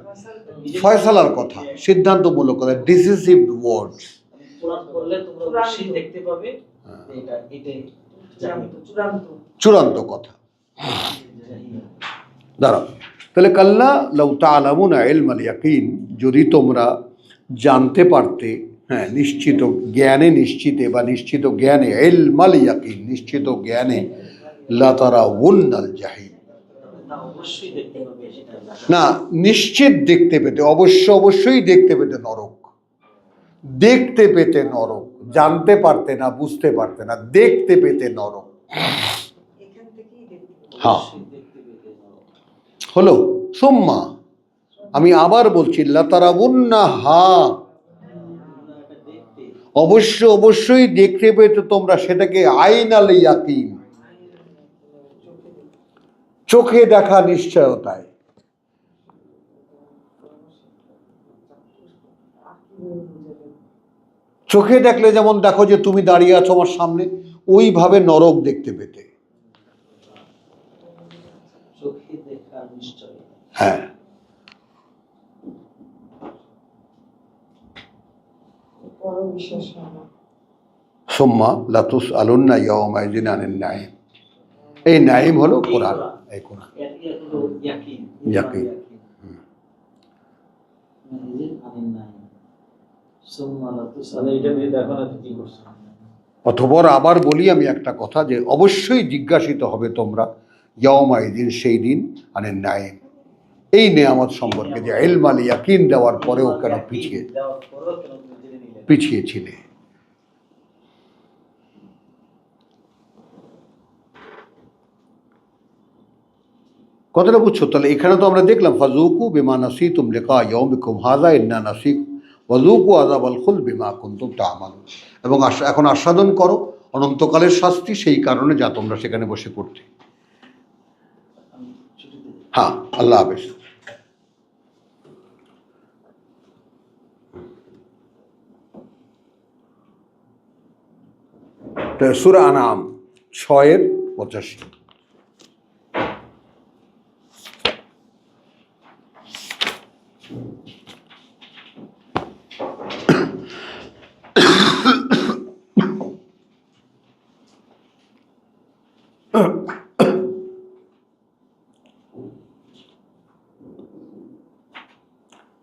ফয়সালার কথা, সিদ্ধান্তমূলক কথা, ডিসিসিভ ওয়ার্ডস। চূড়ান্ত কথা। দাঁড়াও, তাহলে কাল্লা লাউ তা'লামুনা ইলমাল ইয়াকিন, যদি তোমরা জানতে পারতে, হ্যাঁ, নিশ্চিত জ্ঞানে, নিশ্চিতে বা নিশ্চিত জ্ঞানে, ইলমাল ইয়াকিন নিশ্চিত জ্ঞানে, লাতারাউন্নাল জাহিম, না নিশ্চিত দেখতে পেতে, অবশ্যই দেখতে পেতে নরক, দেখতে পেতে নরক, জানতে পারতে না, বুঝতে পারতে না, দেখতে পেতে নরক। হ্যাঁ, হলো সুম্মা, আমি আবার বলছি, লাতারাউন্নাহা, অবশ্যই দেখতে পেতে তোমরা সেটাকে, আইনাল ইয়াকিন, চোখে দেখা নিশ্চয়তায়। চোখে দেখলে যেমন দেখো যে তুমি দাঁড়িয়ে আছো আমার সামনে, ওইভাবে নরক দেখতে পেতে। হ্যাঁ, সুম্মা লাতুসআলুন্না ইয়াওমাইযিন আনিন নাঈম। এই নাঈম হলো কোরআন, এই কোরআন ইয়াকিন। অতঃপর আবার বলি আমি একটা কথা, যে অবশ্যই জিজ্ঞাসিত হবে তোমরা ইয়াওমাইযিন, সেই দিন, আনিন নাঈম, এই নেয়ামত সম্পর্কে, যে ইলমাল ইয়াকিন দেওয়ার পরেও কেন পিছিয়ে ছিলে। কথাটা বুঝছো? তাহলে এখানে তো আমরা দেখলাম ফাযুকু বিমা নাসিতুম লিকা ইয়াউমিকুম হাযা ইন্না নাসিক ওয়াযুকু আযাবাল খুলদ বিমা কুনতুম তা'মালুন, এবং এখন আস্বাদন করো অনন্তকালের শাস্তি, সেই কারণে যা তোমরা সেখানে বসে করতে। হ্যাঁ, আল্লাহ হাফেজ। সূরা আনআম 6-85।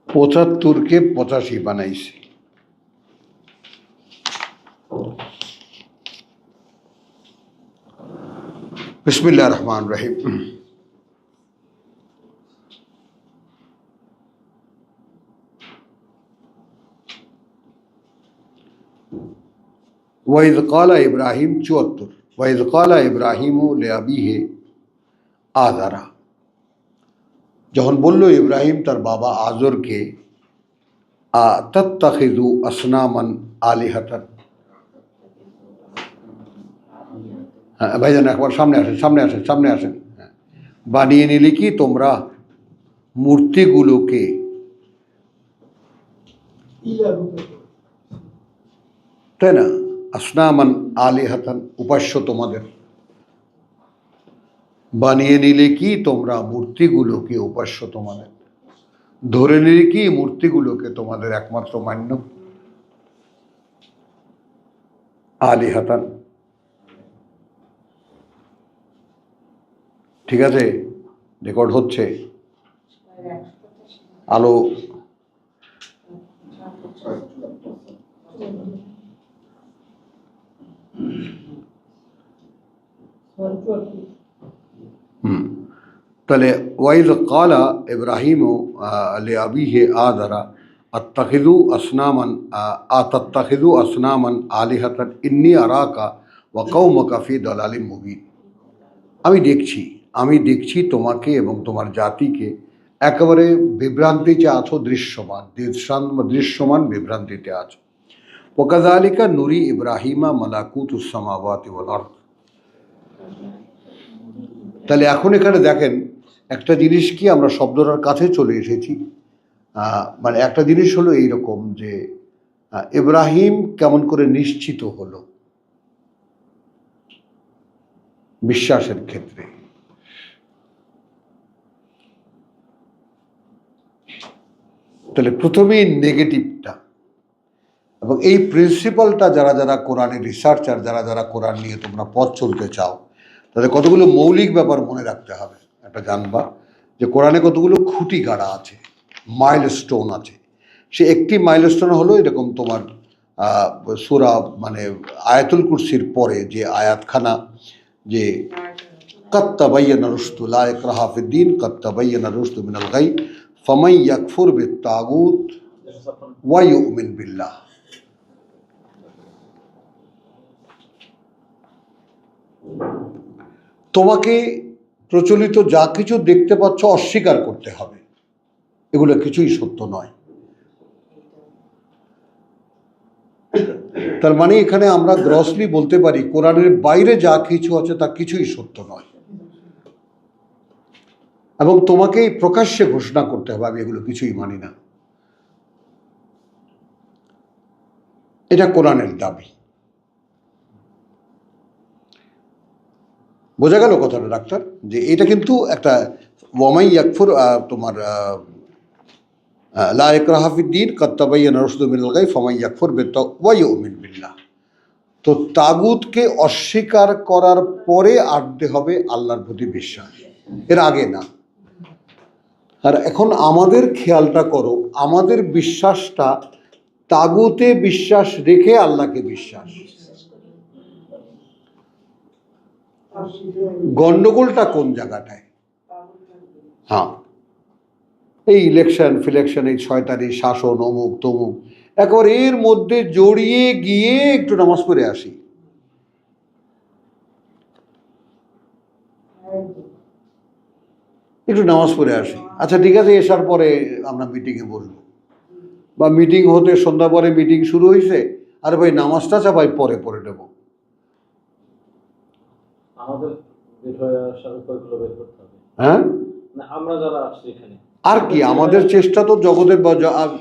পঁচাত্তরকে 85 বানাইছে। বিসমিল্লাহির রহমানির রহিম। ওয়াইদ ক্বালা ইব্রাহিম 74, ওয়াইদ ক্বালা ইব্রাহিমু লিআবিহি আযারা, যখন বলল ইব্রাহিম তার বাবা আজরকে, আতাত্তাখিযু আসনামান আলিহাতান। হ্যাঁ ভাইজান, একবার সামনে আসেন। হ্যাঁ, বানিয়ে নিলে কি তোমরা মূর্তিগুলোকে, তাই না, আসনামান আলিহাতান, উপাস্য তোমাদের, বানিয়ে নিলে কি তোমরা মূর্তিগুলোকে উপাস্য তোমাদের, ধরে নিলে কি মূর্তিগুলোকে তোমাদের একমাত্র মান্য, আলিহাতান। ঠিক আছে, রেকর্ড হচ্ছে, আলো তাহলে ওয়াইদ ক্বালা ইব্রাহিমু লিআবিহি আযারা আতাত্তাখিযু আসনামান আলিহাতান ইন্নী আরাকা ওয়া কওমাকা ফি দালালিম মুবিন। আমি দেখছি তোমাকে এবং তোমার জাতিকে একেবারে বিভ্রান্তিতে আছো, দৃশ্যমান বিভ্রান্তিতে আছো। ওয়া কাযালিকা নুরি ইব্রাহিমা মালাকুতুস সামাওয়াতি ওয়াল আরদ। তাহলে এখন এখানে দেখেন একটা জিনিস কি, আমরা শব্দটার কাছে চলে এসেছি। মানে একটা জিনিস হলো এইরকম যে ইব্রাহিম কেমন করে নিশ্চিত হলো, বিশ্বাসের ক্ষেত্রে। তাহলে প্রথমেই নেগেটিভটা, এবং এই প্রিন্সিপালটা যারা যারা কোরআনের রিসার্চার, যারা যারা কোরআন নিয়ে তোমরা পথ চলতে চাও, তাদের কতগুলো মৌলিক ব্যাপার মনে রাখতে হবে। একটা জানবা যে কোরআনে কতগুলো খুঁটি গাড়া আছে, মাইলস্টোন আছে। সে একটি মাইলস্টোন হলো এরকম তোমার সূরা মানে আয়াতুল কুরসির পরে যে আয়াতখানা, যে কাদ তাবায়্যানা রুশদু লা ইকরাহা ফিদ্দীন কাদ তাবায়্যানা রুশদু মিনাল গাই ফামান ইয়াকফুর বিত্তাগুত ওয়া ইউমিন বিল্লাহ। তোমাকে প্রচলিত যা কিছু দেখতে পাচ্ছ অস্বীকার করতে হবে, এগুলো কিছুই সত্য নয়। তার মানে এখানে আমরা গ্রসলি বলতে পারি কোরআনের বাইরে যা কিছু আছে তা কিছুই সত্য নয়, এবং তোমাকে প্রকাশ্যে ঘোষণা করতে হবে আমি এগুলো কিছুই মানি না। এটা কোরআনের দাবি। বোঝা গেল কথাটা ডাক্তার? যে এটা কিন্তু একটা ওয়ামাই ইয়াকফুর তোমার লা ইকরাহা ফিদ্দীন কাদ তাবায়্যানা রুশদু মিনাল গাই ফামান ইয়াকফুর বিত্তাগুত ওয়া ইউমিন বিল্লাহ। তো তাগুতকে অস্বীকার করার পরে আনতে হবে আল্লাহর প্রতি বিশ্বাস, এর আগে না। আর এখন আমাদের খেয়ালটা করো, আমাদের বিশ্বাসটা তাগুতে বিশ্বাস রেখে আল্লাহকে বিশ্বাস। গন্ডগোলটা কোন জায়গাটায়? হ্যাঁ, এই ইলেকশন ফিলেকশন, এই শয়তানি শাসন, অমুক তমুক, একবার এর মধ্যে জড়িয়ে গিয়ে একটু নামাজ পড়ে আসি। একটু নামাজ পড়ে আসি, আচ্ছা ঠিক আছে, এসার পরে আমরা মিটিংয়ে বসবো, বা মিটিং হতে সন্ধ্যা পরে মিটিং শুরু হয়েছে, আরে ভাই নামাজটা চা ভাই পরে পরে দেব। হ্যাঁ, আমরা যারা আসছি এখানে আর কি, আমাদের চেষ্টা তো জগতের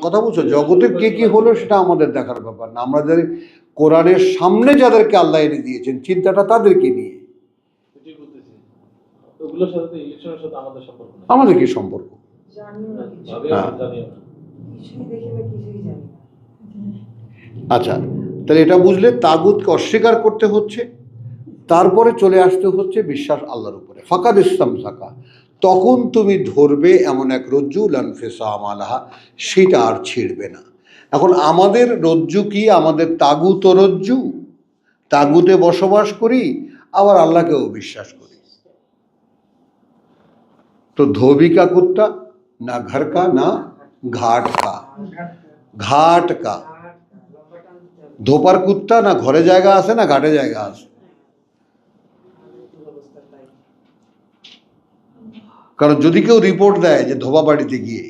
কথা বলছো, জগতে কে কি হলো সেটা আমাদের দেখার ব্যাপার না। আমরা যাদের কোরআনের সামনে যাদেরকে আল্লাহ এনে দিয়েছেন, চিন্তাটা তাদেরকে নিয়ে। আমাদের কি সম্পর্ক? আচ্ছা, তাহলে এটা বুঝলে তাগুতকে অস্বীকার করতে হচ্ছে, তারপরে চলে আসতে হচ্ছে বিশ্বাস আল্লাহর উপরে। ফাকাদ ইসতামসাকা, তখন তুমি ধরবে এমন এক রজ্জু লানফিসাম আলাহা, সেটা আর ছিঁড়বে না। এখন আমাদের রজ্জু কি? আমাদের তাগুত রজ্জু, তাগুতে বসবাস করি, আবার আল্লাহকেও বিশ্বাস করি। তো ধোবি কা কুত্তা না ঘর কা না ঘাট কা, ঘাট কা ধোপার কুত্তা না ঘরে জায়গা আছে না ঘাটে জায়গা আছে। কারণ যদি কেউ রিপোর্ট দেয় যে ধোবা বাড়িতে গিয়ে,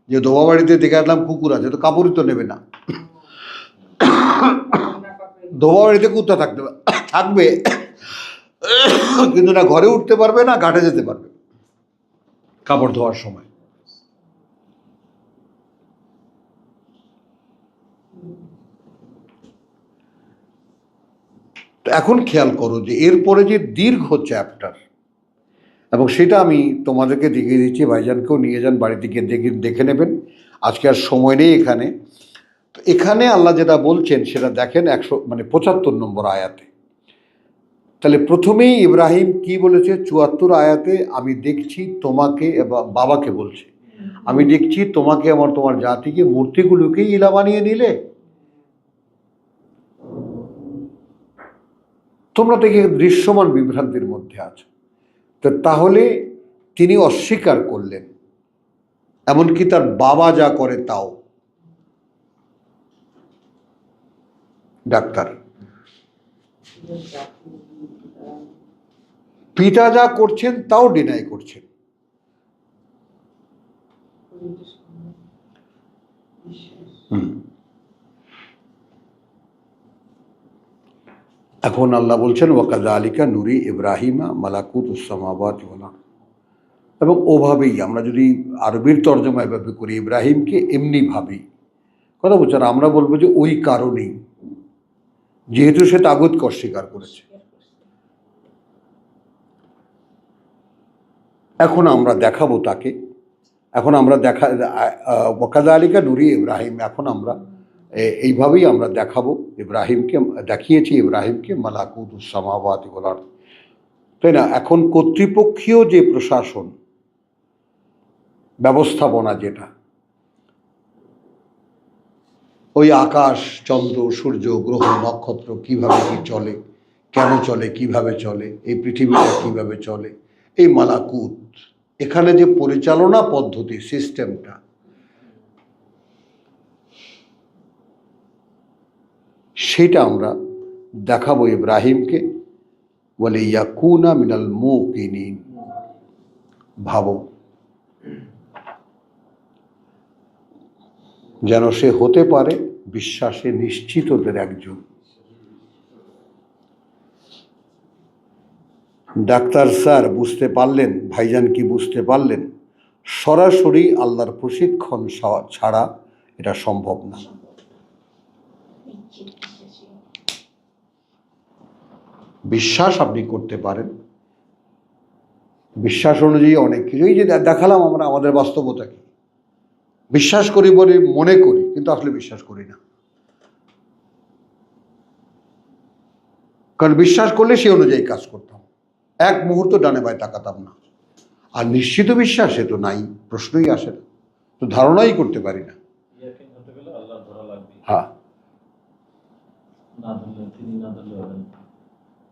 যে ধোবা বাড়িতে দেখে আসলাম কুকুর আছে, তো কাপড়ই তো নেবে না। ধোবা বাড়িতে কুত্তা থাকবে কিন্তু না ঘরে উঠতে পারবে না ঘাটে যেতে পারবে কাপড় ধোয়ার সময়। এখন খেয়াল করো যে এরপরে যে দীর্ঘ চ্যাপ্টার, এবং সেটা আমি তোমাদেরকে দেখিয়ে দিচ্ছি, ভাইজানকেও নিয়ে যান বাড়িতে গিয়ে দেখে নেবেন, আজকে আর সময় নেই এখানে। তো এখানে আল্লাহ যেটা বলছেন সেটা দেখেন 75 নম্বর আয়াতে। তাহলে প্রথমেই ইব্রাহিম কি বলেছে 74 আয়াতে? আমি দেখছি তোমাকে, এবং বাবাকে বলছে, আমি দেখছি তোমাকে আমার তোমার জাতিকে মূর্তিগুলোকেই ইলা বানিয়ে নিলে, তোমরা তো দৃশ্যমান বিভ্রান্তির মধ্যে আছো। তো তাহলে তিনি অস্বীকার করলেন, এমনকি তার বাবা যা করে তাও। ডাক্তার, পিতা যা করছেন তাও ডিনাই করছেন। এখন আল্লাহ বলছেন ওয়াকাযালিকা নুরি ইব্রাহিমা মালাকুতুস সামাওয়াতি ওয়াল আরদ, এবং ওভাবেই আমরা যদি আরবির তর্জমা এভাবে করি, ইব্রাহিমকে এমনি ভাবি কথা বলছেন, আমরা বলবো যে ওই কারণেই, যেহেতু সে তাগুতকে অস্বীকার করেছে। এখন আমরা দেখাবো তাকে, এখন আমরা ওয়াকাযালিকা নুরি ইব্রাহিম, এখন আমরা এইভাবেই আমরা দেখাবো ইব্রাহিমকে, দেখিয়েছি ইব্রাহিমকে মালাকুতুস সামাওয়াতি ওয়াল আরদ, তাই না? এখন কর্তৃপক্ষীয় যে প্রশাসন ব্যবস্থাপনা, যেটা ওই আকাশ, চন্দ্র, সূর্য, গ্রহ, নক্ষত্র কিভাবে কি চলে, কেন চলে, কিভাবে চলে, এই পৃথিবীটা কিভাবে চলে, এই মালাকুত, এখানে যে পরিচালনা পদ্ধতি, সিস্টেমটা, সেটা আমরা দেখাবো ইব্রাহিমকে। বলে ইয়াকুনা মিনাল মুকিনিন, ভাবো যেন সে হতে পারে বিশ্বাসে নিশ্চিতদের একজন। ডাক্তার স্যার বুঝতে পারলেন, ভাইজান কি বুঝতে পারলেন? সরাসরি আল্লাহর প্রশিক্ষণ ছাড়া এটা সম্ভব না। বিশ্বাস আপনি করতে পারেন, বিশ্বাস অনুযায়ী অনেক কিছুই যে দেখালাম আমরা, আমাদের বাস্তবতা কি, বিশ্বাস করি বলে মনে করি, কিন্তু আসলে বিশ্বাস করি না। কারণ বিশ্বাস করলে সে অনুযায়ী কাজ করতাম, এক মুহূর্ত ডানে বায় তাকাতাম না। আর নিশ্চিত বিশ্বাস সে তো নাই, প্রশ্নই আসে না, তো ধারণাই করতে পারি না। হ্যাঁ,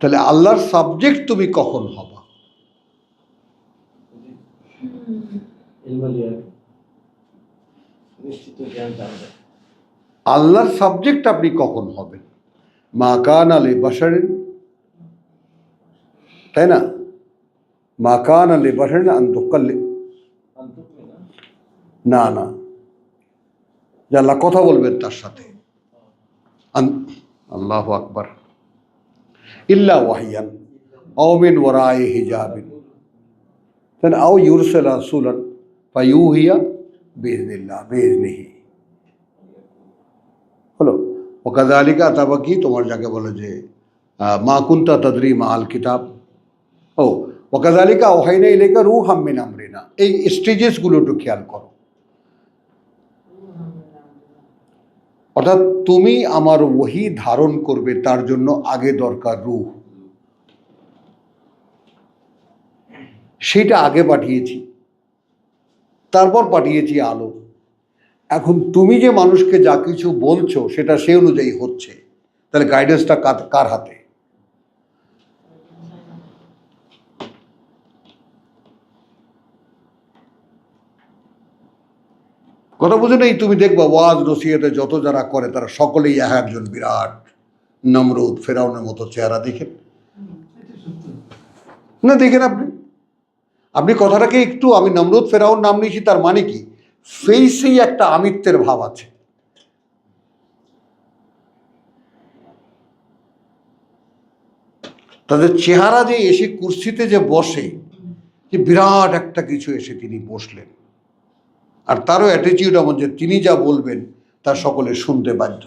তাহলে আল্লাহর সাবজেক্ট তুমি কখন হবা? আল্লাহর সাবজেক্ট আপনি কখন হবেন? মা কানা লিবাশারিন, তাই না? মা কানা লিবাশারিন আন তুকাল্লিম, না না, যে আল্লাহ কথা বলবেন তার সাথে, আল্লাহু আকবার, ইল্লা ওয়াহিয়ান আও মিন ওয়ারাই হিজাবিন, তাই আও ইউরসিলা রাসূলান ফায়ুহিয়া বিইজনিল্লাহ, বিইজনিহি। হলো ওয়াকাযালিকা আতাবাকি, তোমার যাকে বলে যে মা কুনতা তাদরি মা আল কিতাব, ও ওয়াকাযালিকা আওহাইনা ইলাইকা রূহাম মিন আমরিনা। এই স্টেজেসগুলো একটু খেয়াল করো। অর্থাৎ তুমি আমার ওহী ধারণ করবে, তার জন্য আগে দরকার রূহ, সেটা আগে পাঠিয়েছি, তারপর পাঠিয়েছি আলো। এখন তুমি যে মানুষকে যা কিছু বলছো সেটা সে অনুযায়ী হচ্ছে, তাহলে গাইডেন্সটা কার হাতে? কথা বুঝে নেই? তুমি দেখবা ওয়াজ নসিহতে যত যারা করে তারা সকলেই একজন বিরাট নমরুদ, ফেরাউনের মতো চেহারা দেখেন না? দেখেন আপনি কথাটাকে একটু, আমি নমরুদ ফেরাউন নাম নিয়েছি, তার মানে কি ফেসেই একটা আমিত্বের ভাব আছে। তাদের চেহারা যে এসে কুর্সিতে যে বসে, যে বিরাট একটা কিছু এসে তিনি বসলেন, আর তারও অ্যাটিটিউড এমন যে তিনি যা বলবেন তা সকলে শুনতে বাধ্য।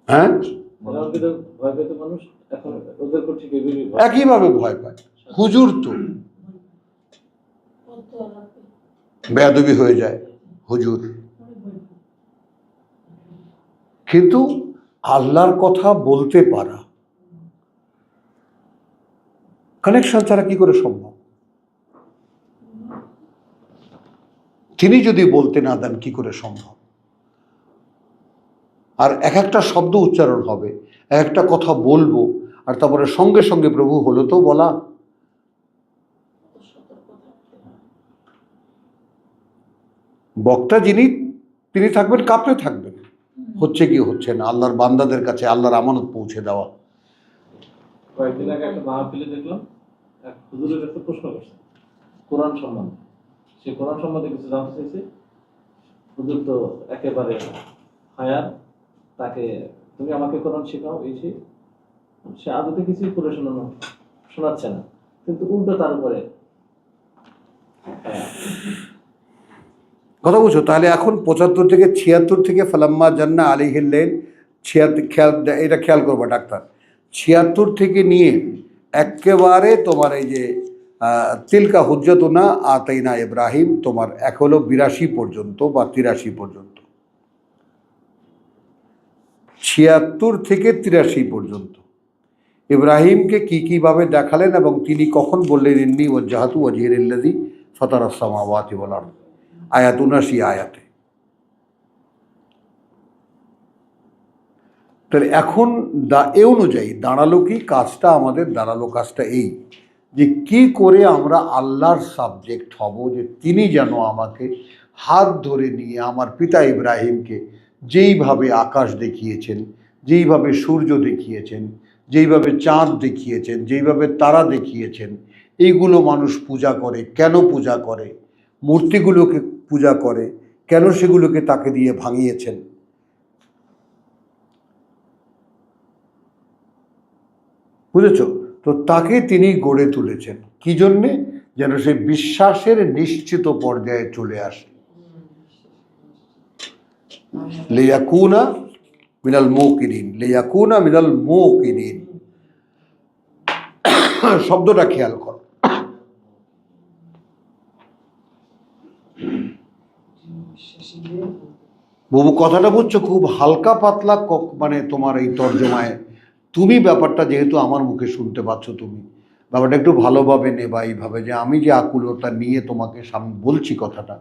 হ্যাঁ, একইভাবে ভয় পায়। হুজুর তো বেয়াদবি হয়ে যায় হুজুর, কিন্তু আল্লাহর কথা বলতে পারা কানেকশন ছাড়া কি করে সম্ভব? তিনি যদি বলতে না দেন কি করে সম্ভব? আর এক একটা শব্দ উচ্চারণ হবে, এক একটা কথা বলবো, আর তারপরে সঙ্গে সঙ্গে প্রভু হলো তো বলা। বক্তা যিনি, তিনি থাকবেন কাঁপতে থাকবেন, হচ্ছে কি হচ্ছে না, আল্লাহর বান্দাদের কাছে আল্লাহর আমানত পৌঁছে দেওয়া। কয়েকদিন আগে একটা মাহফিলে দেখলাম এক হুজুরের কাছে প্রশ্ন করছে কোরআন সম্বন্ধে। সে কোরআন সম্বন্ধে কিছু জানতে চাইছে। হুজুর তো একেবারে হায়ার, তাকে তুমি আমাকে কোরআন শেখাও, এই সে আদতে কিছুই করে শোনাচ্ছে না, কিন্তু উল্টো তার উপরে কথা বুঝছো? তাহলে এখন 75 থেকে 76 থেকে ফালাম্মা জান্না আলাইহিল লাইল, 76 খেয়াল, এটা খেয়াল করবা ডাক্তার, 76 থেকে নিয়ে একেবারে তোমার এই যে তিলকা হুজ্জতুনা আতাইনা ইব্রাহিম, তোমার এক হলো 82 পর্যন্ত বা 83 পর্যন্ত, 76 থেকে 83 পর্যন্ত ইব্রাহিমকে কি কিভাবে দেখালেন এবং তিনি কখন বললেন ইন্নী ওয়াজ্জাহাতু ওয়াজহিয়াল্লাযী ফাতারাস সামাওয়াতি ওয়াল আরদ, আয়াত 79 আয়াতে। তাহলে এখন এ অনুযায়ী দাঁড়ালো কি কাজটা, আমাদের দাঁড়ালো কাজটা এই যে কি করে আমরা আল্লাহর সাবজেক্ট হব, যে তিনি যেন আমাকে হাত ধরে নিয়ে আমার পিতা ইব্রাহিমকে যেইভাবে আকাশ দেখিয়েছেন, যেইভাবে সূর্য দেখিয়েছেন, যেইভাবে চাঁদ দেখিয়েছেন, যেইভাবে তারা দেখিয়েছেন, এইগুলো মানুষ পূজা করে, কেন পূজা করে, মূর্তিগুলোকে পূজা করে কেন, সেগুলোকে তাকে দিয়ে ভাঙিয়েছেন। বুঝেছ? তো তাকে তিনি গড়ে তুলেছেন কি জন্যে? যেন সে বিশ্বাসের নিশ্চিত পর্যায়ে চলে আসে। লিয়াকুনা মিনাল মুকিনিন, লিয়াকুনা মিনাল মুকিনিন, শব্দটা খেয়াল করো। বাবু কথাটা বুঝছো? খুব হালকা পাতলা মানে তোমার এই তর্জমায় তুমি ব্যাপারটা যেহেতু আমার মুখে শুনতে পাচ্ছ, তুমি ব্যাপারটা একটু ভালোভাবে নেবা, এইভাবে যে আমি যে আকুলতা নিয়ে তোমাকে সামনে বলছি কথাটা,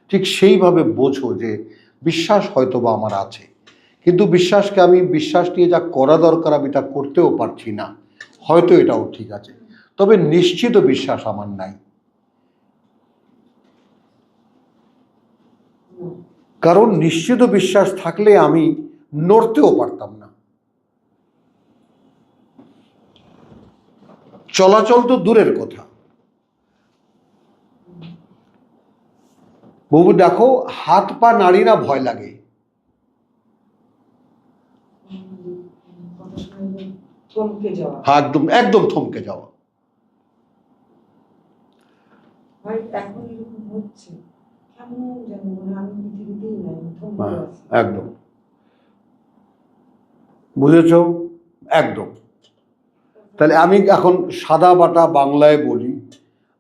ঠিক সেইভাবে বোঝো যে বিশ্বাস হয়তো বা আমার আছে, কিন্তু বিশ্বাসকে আমি বিশ্বাস নিয়ে যা করা দরকার আমি তা করতেও পারছি না, হয়তো এটাও ঠিক আছে, তবে নিশ্চিত বিশ্বাস আমার নাই। কারণ নিশ্চিত বিশ্বাস থাকলে আমি নড়তেও পারতাম না, চলাচল তো দূরের কথা। বাবু দেখো, হাত পা নাড়ি না ভয় লাগে, একদম একদম থমকে যাওয়া। একদম বুঝেছ? একদম। তাহলে আমি এখন সাদা বাটা বাংলায় বলি,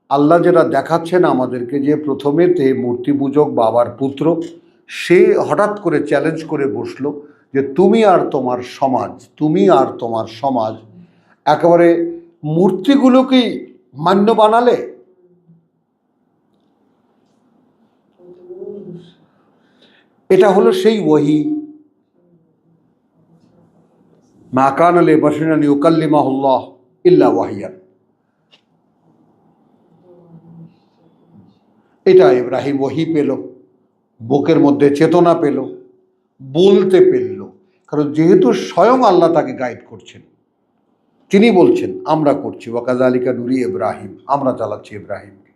আল্লাহ যেটা দেখাচ্ছেন আমাদেরকে, যে প্রথমেতে মূর্তি পূজক বাবার পুত্র সে হঠাৎ করে চ্যালেঞ্জ করে বসলো যে তুমি আর তোমার সমাজ, তুমি আর তোমার সমাজ একেবারে মূর্তিগুলোকেই মান্য বানালে। এটা হলো সেই ওয়াহি, মা কানা লিবাশারিন আন ইউকাল্লিমাহুল্লাহ ইল্লা ওয়াহিয়ান। এটা ইব্রাহিম ওয়াহি পেল, বুকের মধ্যে চেতনা পেল, বলতে পেরল, কারণ যেহেতু স্বয়ং আল্লাহ তাকে গাইড করছেন, তিনি বলছেন আমরা করছি, ওয়াকাযালিকা নুরি ইব্রাহিম, আমরা চালাচ্ছি ইব্রাহিমকে।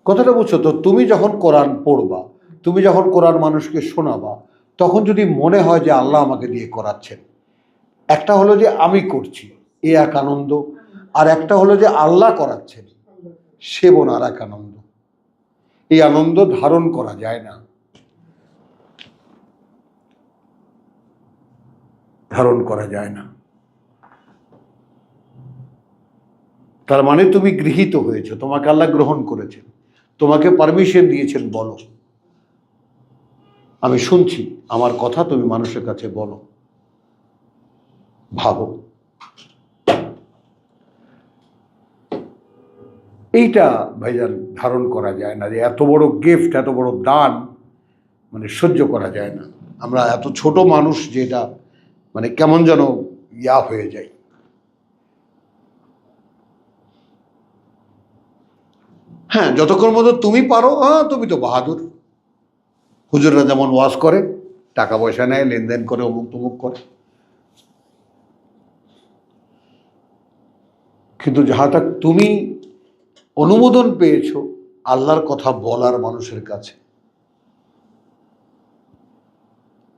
কথাটা বুঝছো তো? তুমি যখন কোরআন পড়বা, তুমি যখন কোরআন মানুষকে শোনাবা, তখন যদি মনে হয় যে আল্লাহ আমাকে দিয়ে করাচ্ছেন, একটা হলো যে আমি করছি এ এক আনন্দ, আর একটা হলো যে আল্লাহ করাচ্ছেন সেবন আর এক আনন্দ। এই আনন্দ ধারণ করা যায় না, ধারণ করা যায় না। তার মানে তুমি গৃহীত হয়েছো, তোমাকে আল্লাহ গ্রহণ করেছেন, তোমাকে পারমিশন দিয়েছেন, বলো আমি শুনছি, আমার কথা তুমি মানুষের কাছে বলো, ভাবো। এইটা ভাইজান ধারণ করা যায় না, যে এত বড় গিফট, এত বড় দান মানে সহ্য করা যায় না। আমরা এত ছোট মানুষ, যেটা মানে কেমন যেন ইয়া হয়ে যায়। হ্যাঁ, যতক্ষণ মতো তুমি পারো, হ্যাঁ তুমি তো বাহাদুর। হুজুররা যেমন ওয়াজ করে, টাকা পয়সা নেয়, লেনদেন করে, অমুক তমুক করে, কিন্তু যাহাটা তুমি অনুমোদন পেয়েছো আল্লাহর কথা বলার মানুষের কাছে,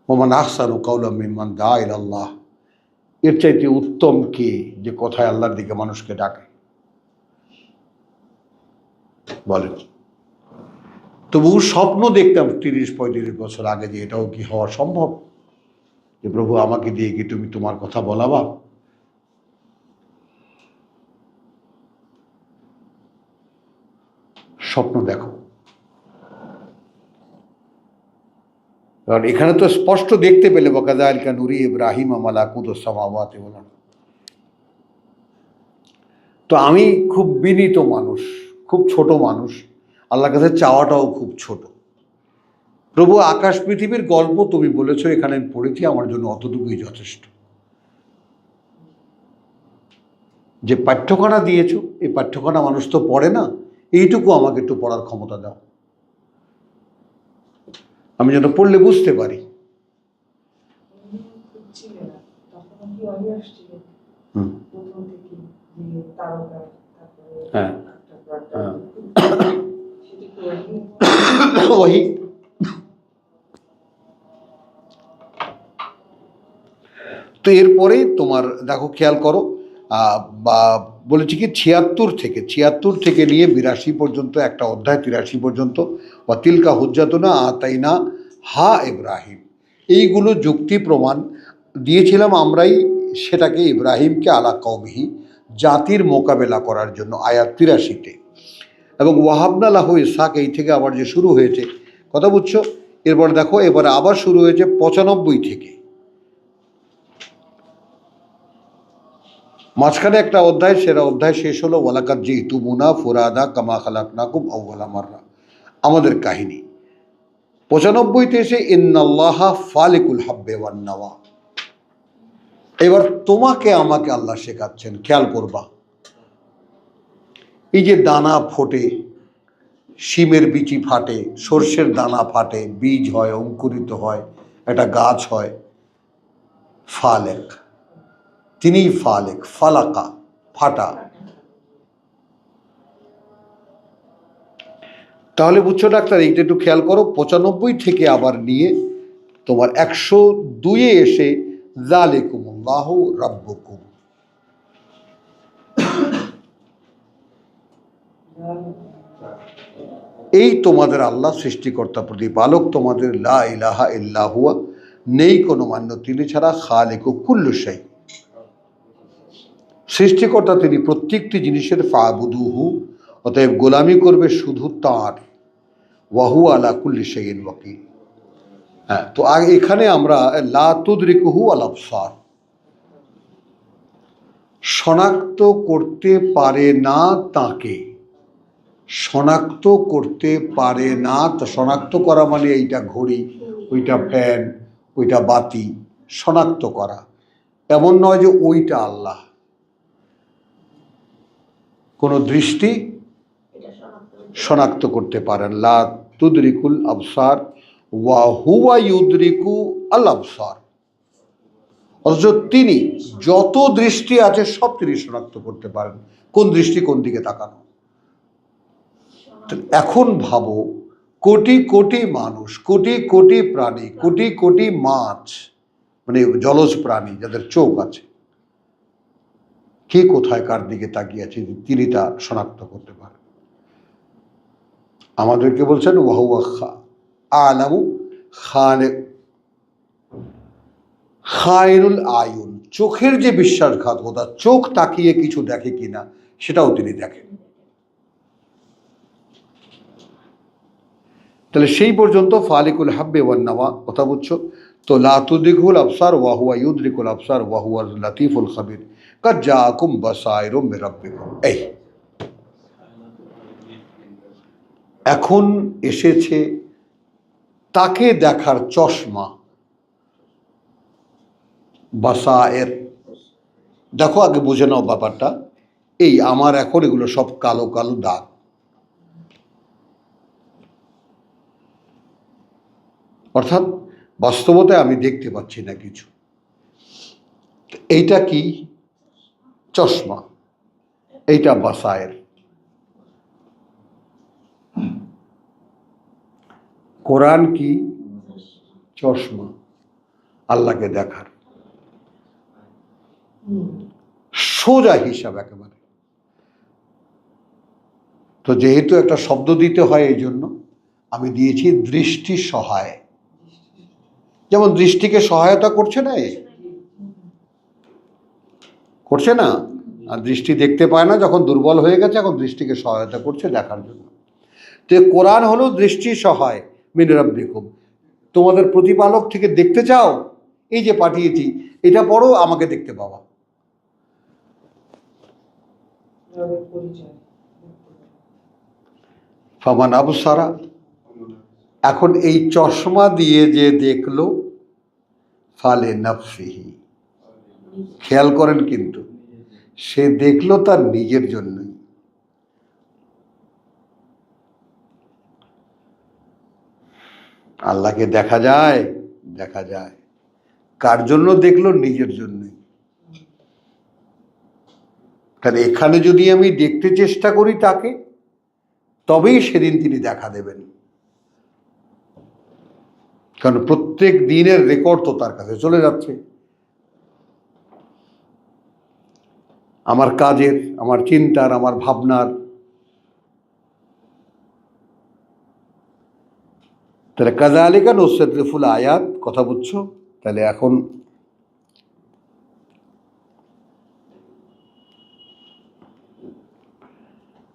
ওমান আহসানু কাওলাম মিম্মান দাআ ইলাল্লাহ, এর চাইতে উত্তম কে যে কথায় আল্লাহর দিকে মানুষকে ডাকে? বলেন। তবু স্বপ্ন দেখতাম 30-35 বছর আগে যে এটাও কি হওয়া সম্ভব, যে প্রভু আমাকে দিয়ে কি তুমি তোমার কথা বলাবা? স্বপ্ন দেখো। কারণ এখানে তো স্পষ্ট দেখতে পেলে ওয়াকাযালিকা নুরি ইব্রাহিম মালাকুতুস সামাওয়াতি ওয়াল আরদ। তো আমি খুব বিনীত মানুষ, খুব ছোট মানুষ, আল্লাহর কাছে চাওয়াটাও খুব ছোট। প্রভু আকাশ পৃথিবীর গল্প তুমি বলেছো, এখানে আমি পড়েছি, আমার জন্য অতটুকুই যথেষ্ট। যে পাঠ্যখানা দিয়েছো, এই পাঠ্যখানা মানুষ তো পড়ে না, এইটুকু আমাকে একটু পড়ার ক্ষমতা দাও, আমি যেন পড়লে বুঝতে পারি। হ্যাঁ, ওই তো এরপরে তোমার দেখো, খেয়াল করো, বা বলেছি কি 76 থেকে নিয়ে 82 পর্যন্ত একটা অধ্যায়, 83 পর্যন্ত, বা তিলকা হুজ্জাতুনা আতাইনা হা ইব্রাহিম, এইগুলো যুক্তি প্রমাণ দিয়েছিলাম আমরাই সেটাকে ইব্রাহিমকে আলা কওমিহি, জাতির মোকাবেলা করার জন্য, আয়াত 83-তে। এবং ওয়াহাবনা লাহু ইসহাক, এই থেকে আবার যে শুরু হয়েছে, কথা বুঝছো? এরপর দেখো, এবারে আবার শুরু হয়েছে 95 থেকে। মাঝখানে একটা অধ্যায়, সেরা অধ্যায় শেষ হলো ওয়ালাকাদ জিতুমুনা ফুরাদা কামা খালাকনাকুম আউওয়ালা মাররা, আমাদের কাহিনী। 95-তে এসে ইন্নাল্লাহা ফালিকুল হাব্বে ওয়ান নাওয়া। এবার তোমাকে আমাকে আল্লাহ শেখাচ্ছেন, খেয়াল করবা, এই যে দানা ফোটে, শিমের বিচি ফাটে, সর্ষের দানা ফাটে, বীজ হয়, অঙ্কুরিত হয়, একটা গাছ হয়, ফালেক, তিনিই ফালেক, ফালাকা, ফাটা। তাহলে বুঝছো ডাক্তার, এইটা একটু খেয়াল করো, 95 থেকে আবার নিয়ে তোমার 102-এ এসে যালিকুমুল্লাহু রাব্বুকুম, এই তোমাদের আল্লাহ সৃষ্টিকর্তা প্রতিপালক, তোমাদের লা ইলাহা ইল্লা হুয়া, নেই কোনো মান্য তিনি ছাড়া, খালিকু কুল্লু শাই, সৃষ্টিকর্তা তিনি প্রত্যেকটি জিনিসের, ফাবুদুহু, অতএব গোলামি করবে শুধু তাঁর, ওয়াহু আলা কুল্লি শাইইন ওয়াকিল। হ্যাঁ, তো আগে এখানে আমরা লা তুদরিকুহু আল আবসার, শনাক্ত করতে পারে না তাকে, শনাক্ত করতে পারে না। তা শনাক্ত করা মানে এইটা ঘড়ি, ওইটা ফ্যান, ওইটা বাতি, শনাক্ত করা। এমন নয় যে ওইটা আল্লাহ, কোনো দৃষ্টি শনাক্ত করতে পারেন। লা তুদরিকুল আবসার ওয়া হুয়া ইউদরিকু আল আবসার, অথচ তিনি যত দৃষ্টি আছে সব তিনি শনাক্ত করতে পারেন, কোন দৃষ্টি কোন দিকে তাকানো। এখন ভাবো, কোটি কোটি মানুষ, কোটি কোটি প্রাণী, কোটি কোটি মাছ, মানে জলজ প্রাণী যাদের চোখ আছে, কে কোথায় কার দিকে তাকিয়ে আছে তিনি তা শনাক্ত করতে পারেন। আমাদেরকে বলছেন ওয়াহুয়া আলামু খায়রুল আয়ুন, চোখের যে বিশ্বাসঘাতকতা, চোখ তাকিয়ে কিছু দেখে কিনা সেটাও তিনি দেখেন। তাহলে সেই পর্যন্ত ফালিকুল হাব্বে ওয়ান নাওয়া, কথা বুঝছো তো? লা তুদরিকুল আবসার ওয়া হুয়া ইউদরিকুল আবসার ওয়া হুয়া লাতীফুল খাবির, কাদ জাআকুম বাসাইরুম মির রাব্বিকুম। এই এখন এসেছে তাকে দেখার চশমা, বাসায়ের। দেখো, আগে বুঝে নাও ব্যাপারটা। এই আমার এখন এগুলো সব কালো কালো দাগ, অর্থাৎ বাস্তবতায় আমি দেখতে পাচ্ছি না কিছু। এইটা কি? চশমা, এইটা বাসায়ের। কোরআন কি? চশমা, আল্লাহকে দেখার সোজা হিসাব একেবারে। তো যেহেতু একটা শব্দ দিতে হয়, এই জন্য আমি দিয়েছি দৃষ্টি সহায়। যেমন দৃষ্টিকে সহায়তা করছে না, করছে না? আর দৃষ্টি দেখতে পায় না, যখন দুর্বল হয়ে গেছে এখন দৃষ্টিকে সহায়তা করছে দেখার জন্য। তো কোরআন হলো দৃষ্টি সহায় মিন রাব্বিকুম, তোমাদের প্রতিপালক থেকে দেখতে চাও, এই যে পাঠিয়েছি এটা পড়ো, আমাকে দেখতে পাওয়া। ফামান আবসারা, এখন এই চশমা দিয়ে যে দেখলো, ফালে নাফসিহি, খেয়াল করেন কিন্তু সে দেখলো তার নিজের জন্যই। আল্লাহকে দেখা যায়, দেখা যায়। কার জন্য দেখলো? নিজের জন্যই। কারণ এখানে যদি আমি দেখতে চেষ্টা করি তাকে, তবেই সেদিন তিনি দেখা দেবেন। কারণ প্রত্যেক দিনের রেকর্ড তো তার কাছে চলে যাচ্ছে, আমার কাজের, আমার চিন্তার, আমার ভাবনার। তাহলে কাযালিকা নুসরিফুল আয়াত, কথা বুঝছো? তাহলে এখন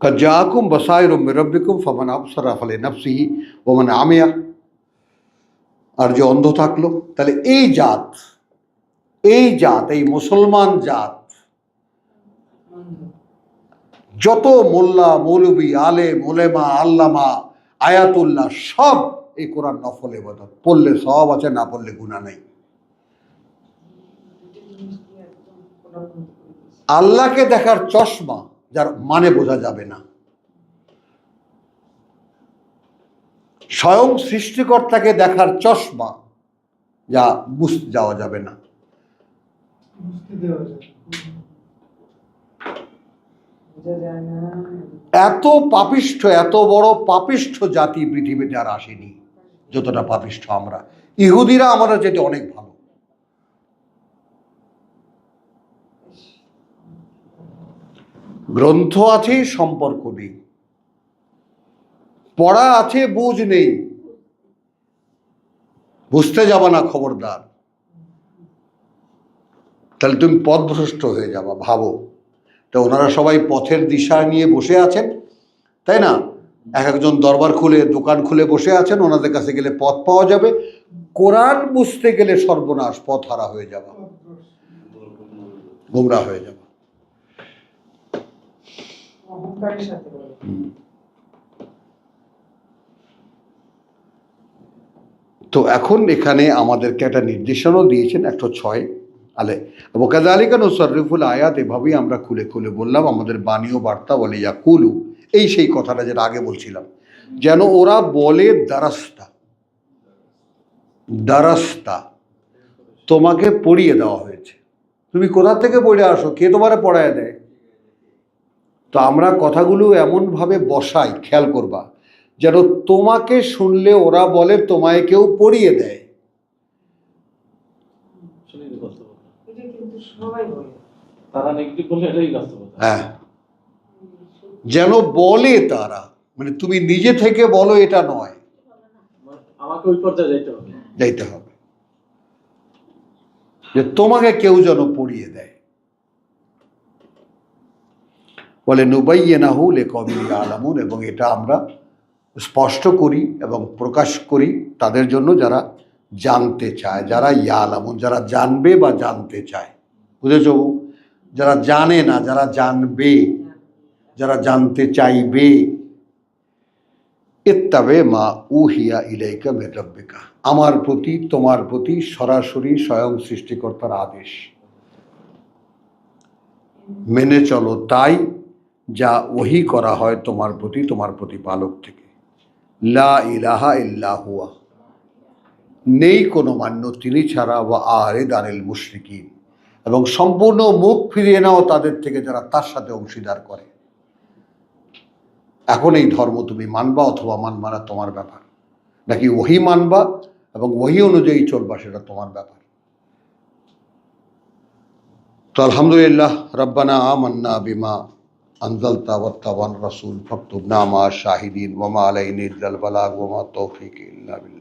قد جاءكم بصائر من ربكم فمن أبصر فلنفسه ومن عمي, আর যে অন্ধ থাকলো, তাহলে এই জাত, এই মুসলমান জাত, যত মোল্লা মৌলবি আলেম ওলেমা আল্লামা আয়াতুল্লাহ সব এই কোরআন নফল ইবাদত, পড়লে সব আছে, না পড়লে গুনাহ নেই। আল্লাহকে দেখার চশমা যার মানে বোঝা যাবে না, স্বয়ং সৃষ্টিকর্তাকে দেখার চশমা যা বুঝতে যাওয়া যাবে না। এত পাপিষ্ঠ, এত বড় পাপিষ্ঠ জাতি পৃথিবীতে আর আসেনি যতটা পাপিষ্ঠ আমরা। ইহুদিরা আমরা যেটা অনেক ভালো। গ্রন্থ আছে, সম্পর্ক নেই, পড়া আছে, বুঝ নেই, বুঝতে যাবা না, খবরদার, তাহলে তুমি পথভ্রষ্ট হয়ে যাবা। ভাবো তো, ওনারা সবাই পথের দিশা নিয়ে বসে আছেন, তাই না? এক একজন দরবার খুলে, দোকান খুলে বসে আছেন, ওনাদের কাছে গেলে পথ পাওয়া যাবে। কোরআন বুঝতে গেলে সর্বনাশ, পথ হারা হয়ে যাবা, গোমরা হয়ে যাবা। তো এখন এখানে আমাদেরকে একটা নির্দেশনাও দিয়েছেন 106 আলে, ওয়াকাযালিকা নুসরিফুল আয়াত, এভাবেই আমরা খুলে খুলে বললাম আমাদের বাণী ও বার্তা বলে ইয়াকুলু, এই সেই কথাটা যেটা আগে বলছিলাম, যেন ওরা বলে দারাস্তা, দারাস্তা তোমাকে পড়িয়ে দেওয়া হয়েছে, তুমি কোথা থেকে পড়ে আসো, কে তোমারে পড়ায় দেয়? তো আমরা কথাগুলো এমনভাবে বসাই, খেয়াল করবা, যেন তোমাকে শুনলে ওরা বলে তোমায় কেউ পড়িয়ে দেয়। হ্যাঁ, যেন বলে তারা, মানে তুমি নিজে থেকে বলো এটা নয়, আমাকে ওই পর্যায়ে যাইতে হবে, যে তোমাকে কেউ যেন পড়িয়ে দেয়। বলে নুবাইয়িনাহু লিকাওমিন ইয়ালামুন, এবং এটা আমরা স্পষ্ট করি এবং প্রকাশ করি তাদের জন্য যারা জানতে চায়, যারা ইয়ালামুন, যারা জানবে বা জানতে চায়। বুঝেছো? যারা জানে না, যারা জানবে, যারা জানতে চাইবে। ইত্তাবে মা উহিয়া ইলাইকা মির রাব্বিকা, আমার প্রতি, তোমার প্রতি সরাসরি স্বয়ং সৃষ্টিকর্তার আদেশ, মেনে চলো তাই যা ওহী করা হয় তোমার প্রতি, তোমার প্রতিপালক থেকে। লা ইলাহা ইল্লা হুয়া, নেই কোনো মান্য তিনি ছাড়া। ওয়া আরিদ আনিল মুশরিকিন, এবং সম্পূর্ণ মুখ ফিরিয়ে নাও তাদের থেকে যারা তার সাথে অংশীদার করে। এখন এই ধর্ম তুমি মানবা অথবা মানবা না, তোমার ব্যাপার। নাকি ওহী মানবা এবং ওহী অনুযায়ী চলবা, সেটা তোমার ব্যাপার। তো আলহামদুলিল্লাহ, রব্বানা আমান্না বিমা আনজালতা ওয়াত্তাবা'র রাসূল ফাকতুবনা মা শাহিদিন ওয়া মা আলাইনা ইল্লাল বালাগ ওয়া মা তাওফীকি ইল্লা বিল্লাহ।